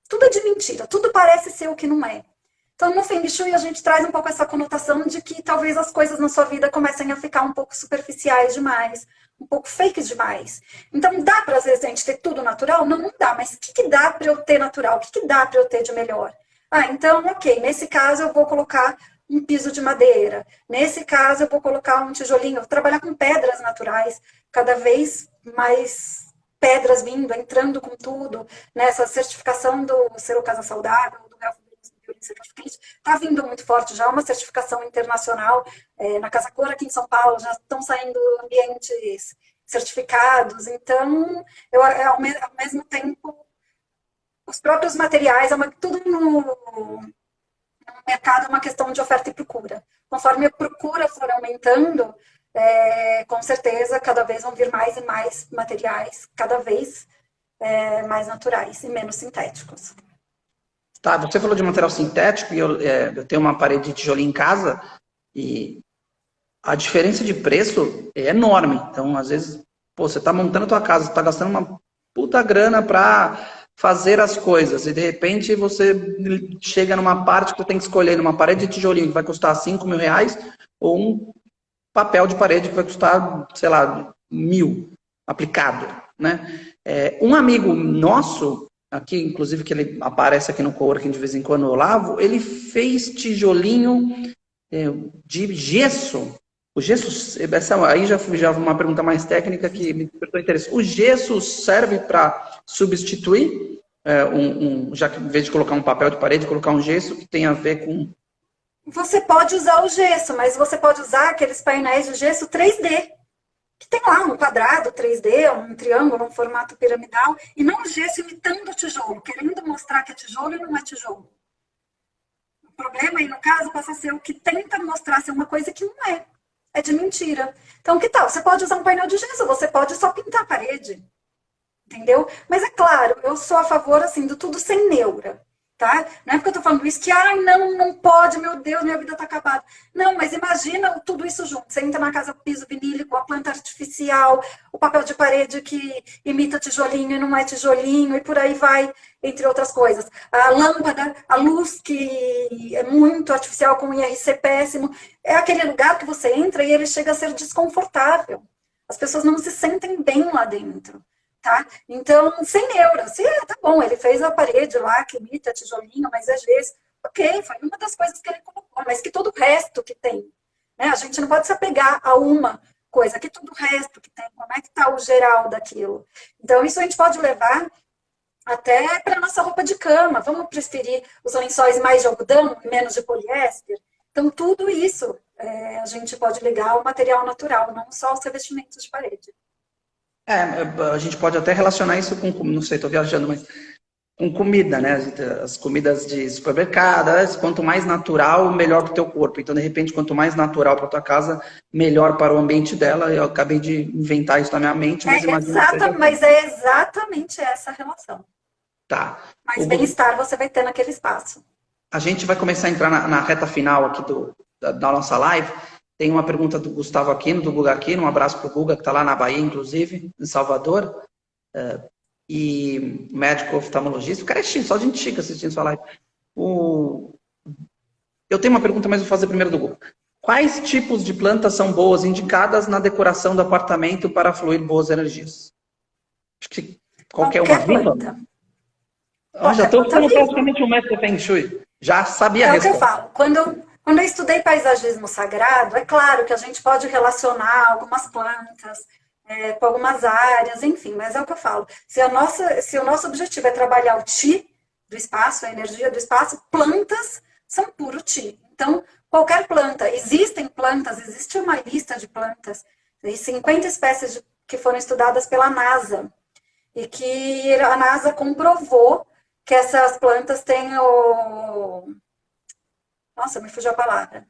Tudo é de mentira, tudo parece ser o que não é. Então, no Feng Shui, a gente traz um pouco essa conotação de que talvez as coisas na sua vida comecem a ficar um pouco superficiais demais, um pouco fake demais. Então, dá para, às vezes, a gente ter tudo natural? Não, não dá. Mas o que dá para eu ter natural? O que dá para eu ter de melhor? Então, ok, nesse caso eu vou colocar um piso de madeira. Nesse caso eu vou colocar um tijolinho. Eu vou trabalhar com pedras naturais, cada vez mais pedras vindo, entrando com tudo. Nessa certificação do Selo Casa Saudável, do está vindo muito forte já, uma certificação internacional. Na Casa Cor aqui em São Paulo já estão saindo ambientes certificados. Então, ao mesmo tempo, os próprios materiais, tudo no mercado é uma questão de oferta e procura. Conforme a procura for aumentando, com certeza, cada vez vão vir mais e mais materiais, cada vez mais naturais e menos sintéticos. Tá, você falou de material sintético e eu tenho uma parede de tijolinho em casa e a diferença de preço é enorme. Então, às vezes, pô, você está montando a tua casa, você está gastando uma puta grana para fazer as coisas e de repente você chega numa parte que você tem que escolher numa parede de tijolinho que vai custar 5 mil reais ou um papel de parede que vai custar, sei lá, 1.000 aplicado, né? Um amigo nosso aqui, inclusive que ele aparece aqui no coworking de vez em quando eu lavo, ele fez tijolinho de gesso. O gesso, aí já uma pergunta mais técnica que me despertou interesse. O gesso serve para substituir, já que em vez de colocar um papel de parede, colocar um gesso que tem a ver com... Você pode usar o gesso, mas você pode usar aqueles painéis de gesso 3D, que tem lá um quadrado 3D, um triângulo, um formato piramidal, e não o gesso imitando o tijolo, querendo mostrar que é tijolo e não é tijolo. O problema aí, no caso, passa a ser o que tenta mostrar ser uma coisa que não é. É de mentira. Então, que tal? Você pode usar um painel de gesso, você pode só pintar a parede. Entendeu? Mas é claro, eu sou a favor, assim, do tudo sem neura. Tá? Não é porque eu tô falando isso que, não pode, meu Deus, minha vida tá acabada. Não, mas imagina tudo isso junto. Você entra na casa com piso vinílico, a planta artificial, o papel de parede que imita tijolinho e não é tijolinho, e por aí vai, entre outras coisas. A lâmpada, a luz que é muito artificial, com IRC péssimo, é aquele lugar que você entra e ele chega a ser desconfortável. As pessoas não se sentem bem lá dentro. Tá? Então, sem neura. Tá bom, ele fez a parede lá que imita tijolinho, mas é gesso. Ok, foi uma das coisas que ele colocou, mas que todo o resto que tem. Né? A gente não pode se apegar a uma coisa, que todo o resto que tem. Como é que está o geral daquilo? Então, isso a gente pode levar até para a nossa roupa de cama. Vamos preferir os lençóis mais de algodão e menos de poliéster? Então, tudo isso a gente pode ligar ao material natural, não só os revestimentos de parede. A gente pode até relacionar isso com, não sei, estou viajando, mas com comida, né? As comidas de supermercado, quanto mais natural, melhor para o teu corpo. Então, de repente, quanto mais natural para a tua casa, melhor para o ambiente dela. Eu acabei de inventar isso na minha mente, mas mas é exatamente essa a relação. Tá. Mais bem-estar você vai ter naquele espaço. A gente vai começar a entrar na reta final aqui da nossa live. Tem uma pergunta do Gustavo Aquino, do Guga Aquino. Um abraço para o Guga, que está lá na Bahia, inclusive, em Salvador. E médico oftalmologista. O cara é chique, só gente chique assistindo sua live. Eu tenho uma pergunta, mas vou fazer primeiro do Guga. Quais tipos de plantas são boas, indicadas na decoração do apartamento para fluir boas energias? Acho que qualquer uma planta. Já estou ficando praticamente um mestre Feng Shui. Já sabia a resposta. É o que eu falo. Quando eu estudei paisagismo sagrado, é claro que a gente pode relacionar algumas plantas com algumas áreas, enfim, mas é o que eu falo. Se o nosso objetivo é trabalhar o Qi do espaço, a energia do espaço, plantas são puro Qi. Então, qualquer planta, existe uma lista de plantas, 50 espécies que foram estudadas pela NASA, e que a NASA comprovou que essas plantas têm Nossa, me fugiu a palavra.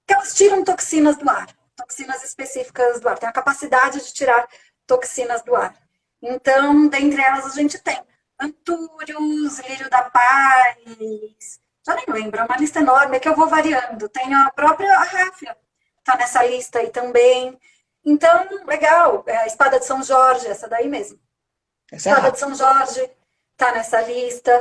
Que elas tiram toxinas do ar, toxinas específicas do ar. Tem a capacidade de tirar toxinas do ar. Então, dentre elas, a gente tem antúrios, lírio da paz. Já nem lembro, é uma lista enorme que eu vou variando. Tem a própria ráfia, está nessa lista aí também. Então, legal. A espada de São Jorge, essa daí mesmo. Espada de São Jorge está nessa lista.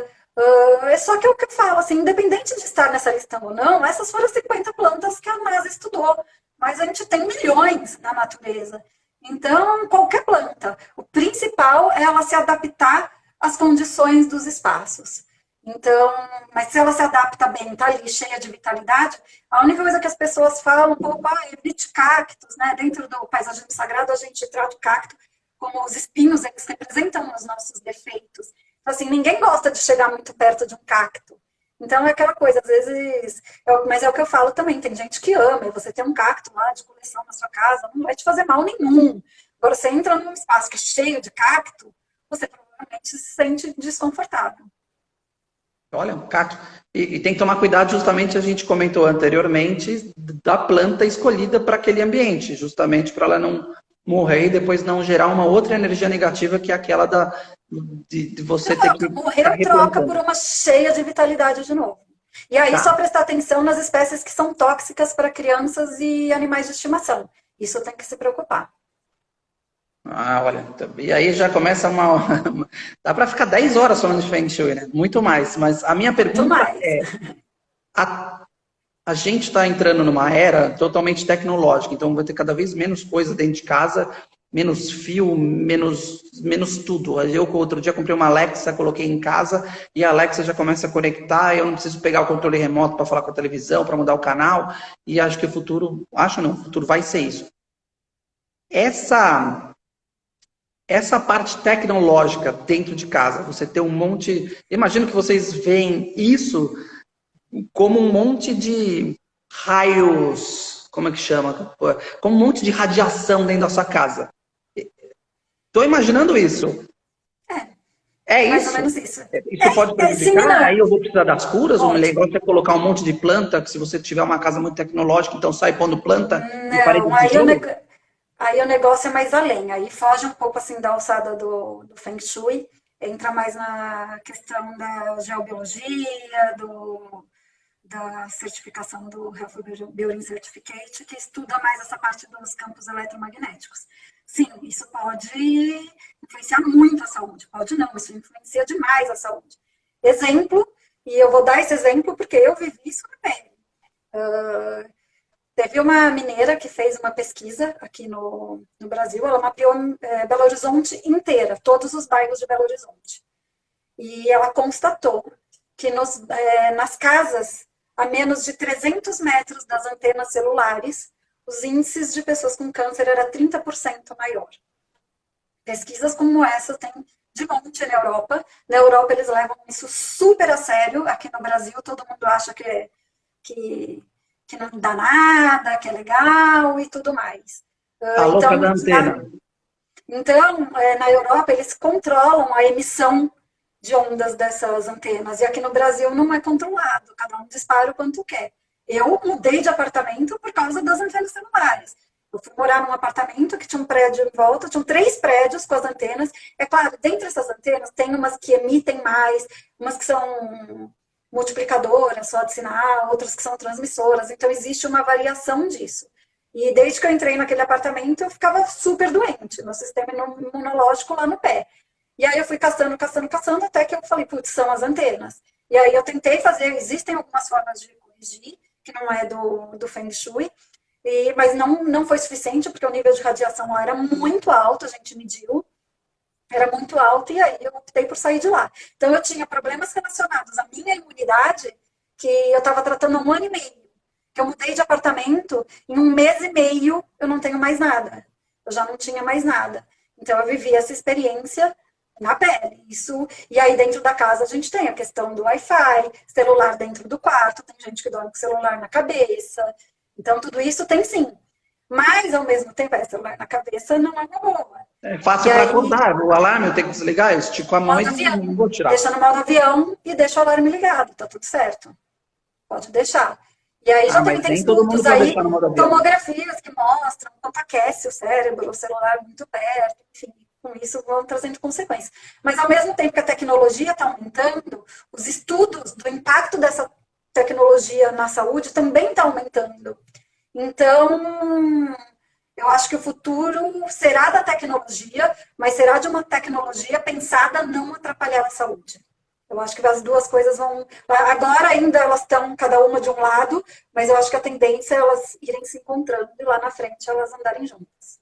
É só que é o que eu falo, assim, independente de estar nessa lista ou não, essas foram as 50 plantas que a NASA estudou, mas a gente tem milhões na natureza. Então, qualquer planta, o principal é ela se adaptar às condições dos espaços. Então, mas se ela se adapta bem, tá ali cheia de vitalidade, a única coisa que as pessoas falam, evite cactos, né? Dentro do paisagismo sagrado, a gente trata o cacto como os espinhos, eles representam os nossos defeitos. Assim, ninguém gosta de chegar muito perto de um cacto. Então, é aquela coisa, às vezes... mas é o que eu falo também, tem gente que ama. Você tem um cacto lá de coleção na sua casa, não vai te fazer mal nenhum. Agora, você entra num espaço que é cheio de cacto, você provavelmente se sente desconfortável. Olha, um cacto. E tem que tomar cuidado, justamente, a gente comentou anteriormente, da planta escolhida para aquele ambiente, justamente para ela não morrer e depois não gerar uma outra energia negativa que é aquela de você ter que Morreu, ficar troca por replantando. uma cheia de vitalidade de novo. E aí, só Tá. prestar atenção nas espécies que são tóxicas para crianças e animais de estimação. Isso tem que se preocupar. Ah, olha, e aí já começa uma. Dá para ficar 10 horas falando de Feng Shui, né? Muito mais. Mas a minha Muito pergunta mais. é: a, a gente está entrando numa era totalmente tecnológica, então vai ter cada vez menos coisa dentro de casa, menos fio, menos tudo. Eu, outro dia, comprei uma Alexa, coloquei em casa e a Alexa já começa a conectar. Eu não preciso pegar o controle remoto para falar com a televisão, para mudar o canal. E acho que o futuro, acho não, o futuro vai ser isso. Essa essa parte tecnológica dentro de casa, você ter um monte. Imagino que vocês veem isso como um monte de raios. Como é que chama? Como um monte de radiação dentro da sua casa. Estou imaginando isso. É É mais ou isso? menos isso. Isso pode Sim e prejudicar? Aí não. eu vou precisar das curas? O Pode. negócio é colocar um monte de planta, que se você tiver uma casa muito tecnológica, então sai pondo planta e parede Não, de tijolo? aí o negócio é mais além. Aí foge um pouco assim da alçada do Feng Shui, entra mais na questão da geobiologia, da certificação do Health Building Certificate, que estuda mais essa parte dos campos eletromagnéticos. Sim, isso pode influenciar muito a saúde. Pode não, isso influencia demais a saúde. Exemplo, e eu vou dar esse exemplo porque eu vivi isso na pele. Teve uma mineira que fez uma pesquisa aqui no Brasil, ela mapeou Belo Horizonte inteira, todos os bairros de Belo Horizonte. E ela constatou que nas casas a menos de 300 metros das antenas celulares, os índices de pessoas com câncer era 30% maior. Pesquisas como essa tem de monte na Europa. Na Europa eles levam isso super a sério. Aqui no Brasil todo mundo acha que não dá nada, que é legal e tudo mais. A louca da Então, antena. na Europa eles controlam a emissão de ondas dessas antenas. E aqui no Brasil não é controlado, cada um dispara o quanto quer. Eu mudei de apartamento por causa das antenas celulares. Eu fui morar num apartamento que tinha um prédio em volta, tinham 3 prédios com as antenas. É claro, dentre essas antenas tem umas que emitem mais, umas que são multiplicadoras só de sinal, outras que são transmissoras. Então existe uma variação disso. E desde que eu entrei naquele apartamento, eu ficava super doente, meu sistema imunológico lá no pé. E aí eu fui caçando, até que eu falei, putz, são as antenas. E aí eu tentei fazer, existem algumas formas de corrigir, que não é do Feng Shui, mas não foi suficiente, porque o nível de radiação lá era muito alto, a gente mediu, era muito alto, e aí eu optei por sair de lá. Então eu tinha problemas relacionados à minha imunidade, que eu estava tratando há 1 ano e meio. Que eu mudei de apartamento, em 1 mês e meio eu não tenho mais nada. Eu já não tinha mais nada. Então eu vivi essa experiência na pele. Isso, e aí dentro da casa a gente tem a questão do Wi-Fi, celular dentro do quarto, tem gente que dorme com o celular na cabeça. Então tudo isso tem sim. Mas ao mesmo tempo, celular na cabeça não é uma boa. É fácil E para aí, acordar. O alarme eu tenho que desligar, eu estico a mão e modo avião. não vou tirar. Deixa no modo avião e deixa o alarme ligado, tá tudo certo. Pode deixar. E aí Ah, já mas tem nem todo mundo estudos pode aí, deixar no modo avião. tomografias que mostram quanto aquece o cérebro, o celular muito perto, enfim, com isso vão trazendo consequências. Mas ao mesmo tempo que a tecnologia está aumentando, os estudos do impacto dessa tecnologia na saúde também está aumentando. Então, eu acho que o futuro será da tecnologia, mas será de uma tecnologia pensada a não atrapalhar a saúde. Eu acho que as duas coisas vão. Agora ainda elas estão cada uma de um lado, mas eu acho que a tendência é elas irem se encontrando e lá na frente elas andarem juntas.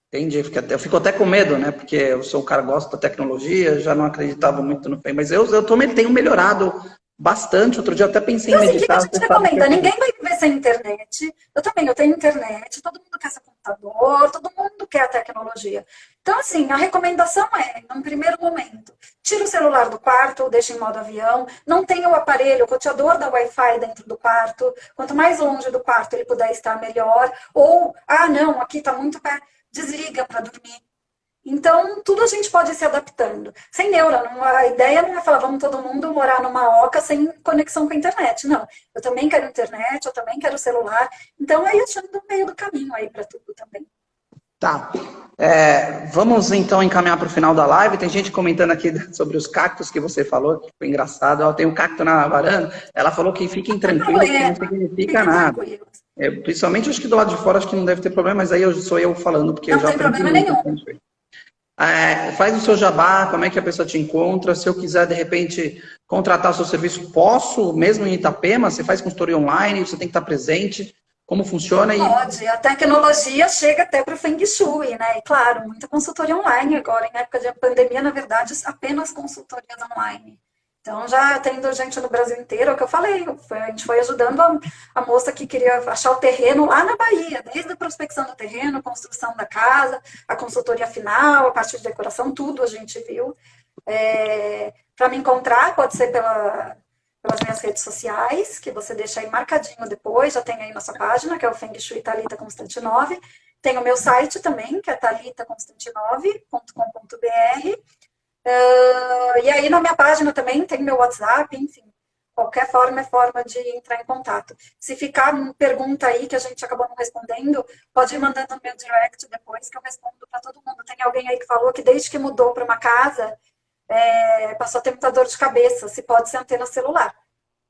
Entendi. Eu fico até com medo, né? Porque eu sou um cara que gosta da tecnologia, já não acreditava muito no FEM, mas eu também tenho melhorado bastante. Outro dia eu até pensei em Então, assim, o que a meditar, gente você sabe que recomenda? Ninguém vai viver sem internet. Eu tenho internet, todo mundo quer seu computador, todo mundo quer a tecnologia. Então, assim, a recomendação é, num primeiro momento, tira o celular do quarto ou deixa em modo avião, não tenha o aparelho, o roteador da Wi-Fi dentro do quarto, quanto mais longe do quarto ele puder estar, melhor. Ou, não, aqui está muito perto, desliga para dormir. Então, tudo a gente pode ir se adaptando. Sem neura, a ideia não é falar, vamos todo mundo morar numa oca sem conexão com a internet. Não, eu também quero internet, eu também quero celular. Então, aí achando o meio do caminho aí para tudo também. Tá. Vamos então encaminhar para o final da live. Tem gente comentando aqui sobre os cactos que você falou, que foi engraçado. Ó, tem um cacto na varanda. Ela falou que fiquem tranquilos, que não significa nada. Principalmente acho que do lado de fora acho que não deve ter problema, mas aí sou eu falando, porque eu já aprendi muito. Não tem problema nenhum. Faz o seu jabá, como é que a pessoa te encontra. Se eu quiser, de repente, contratar o seu serviço, posso, mesmo em Itapema, você faz consultoria online, você tem que estar presente. Como funciona? Pode, a tecnologia chega até para o Feng Shui, né? E claro, muita consultoria online agora, em época de pandemia, na verdade, apenas consultorias online. Então, já tendo gente no Brasil inteiro, é o que eu falei, a gente foi ajudando a moça que queria achar o terreno lá na Bahia, desde a prospecção do terreno, construção da casa, a consultoria final, a parte de decoração, tudo a gente viu. Para me encontrar, pode ser pelas minhas redes sociais, que você deixa aí marcadinho depois, já tem aí na sua página, que é o Feng Shui Thalita Constantinove. Tem o meu site também, que é thalitaconstantinove.com.br. E aí na minha página também tem meu WhatsApp, enfim, qualquer forma é forma de entrar em contato. Se ficar uma pergunta aí que a gente acabou não respondendo, pode ir mandando no meu direct depois que eu respondo para todo mundo. Tem alguém aí que falou que desde que mudou para uma casa, passou a ter muita dor de cabeça, se pode ser antena celular.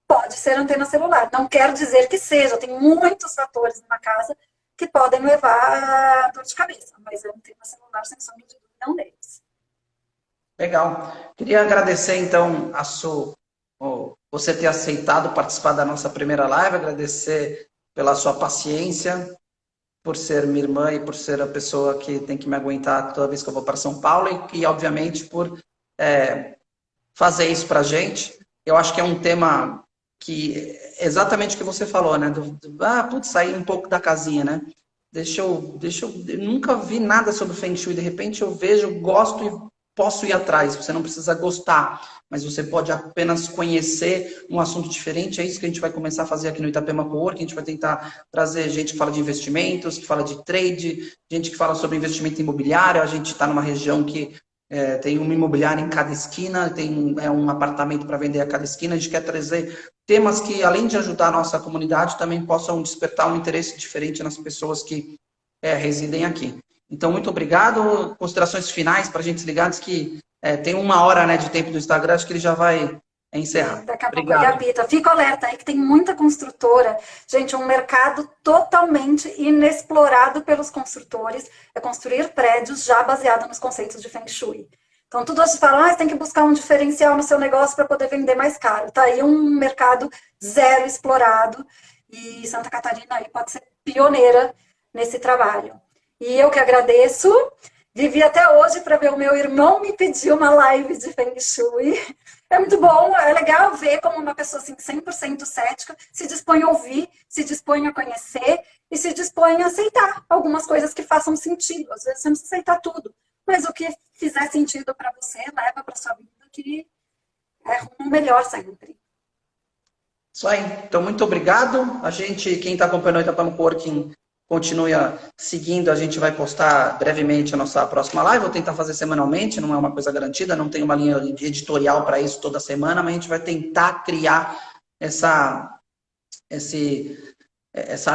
Pode ser antena celular, não quer dizer que seja, tem muitos fatores numa casa que podem levar a dor de cabeça, mas a antena celular, sem sombra de dúvida, é um deles. Legal. Queria agradecer, então, você ter aceitado participar da nossa primeira live, agradecer pela sua paciência, por ser minha irmã e por ser a pessoa que tem que me aguentar toda vez que eu vou para São Paulo e obviamente, por fazer isso para a gente. Eu acho que é um tema que, exatamente o que você falou, né? Sair um pouco da casinha, né? Eu nunca vi nada sobre Feng Shui, de repente eu vejo, gosto e posso ir atrás. Você não precisa gostar, mas você pode apenas conhecer um assunto diferente. É isso que a gente vai começar a fazer aqui no Itapema Coworking. A gente vai tentar trazer gente que fala de investimentos, que fala de trade, gente que fala sobre investimento imobiliário. A gente está numa região que tem uma imobiliária em cada esquina, tem um apartamento para vender a cada esquina. A gente quer trazer temas que, além de ajudar a nossa comunidade, também possam despertar um interesse diferente nas pessoas que residem aqui. Então, muito obrigado. Considerações finais para a gente desligar, antes que tem 1 hora, né, de tempo do Instagram, acho que ele já vai encerrar. Daqui a pouco ele apita. Fica alerta aí que tem muita construtora. Gente, um mercado totalmente inexplorado pelos construtores é construir prédios já baseados nos conceitos de Feng Shui. Então, tudo hoje falam, você tem que buscar um diferencial no seu negócio para poder vender mais caro. Tá aí um mercado zero explorado e Santa Catarina aí pode ser pioneira nesse trabalho. E eu que agradeço. Vivi até hoje para ver o meu irmão me pedir uma live de Feng Shui. É muito bom, é legal ver como uma pessoa assim, 100% cética se dispõe a ouvir, se dispõe a conhecer e se dispõe a aceitar algumas coisas que façam sentido. Às vezes você não precisa aceitar tudo, mas o que fizer sentido para você, leva para sua vida, que é um melhor sempre. Isso aí. Então, muito obrigado. Quem está acompanhando o Itapema Coworking, continue seguindo, a gente vai postar brevemente a nossa próxima live, vou tentar fazer semanalmente, não é uma coisa garantida, não tem uma linha editorial para isso toda semana, mas a gente vai tentar criar essa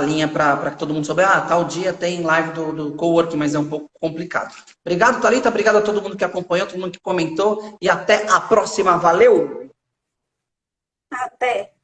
linha para que todo mundo souber, tal dia tem live do Coworking, mas é um pouco complicado. Obrigado, Thalita, obrigado a todo mundo que acompanhou, todo mundo que comentou, e até a próxima, valeu! Até!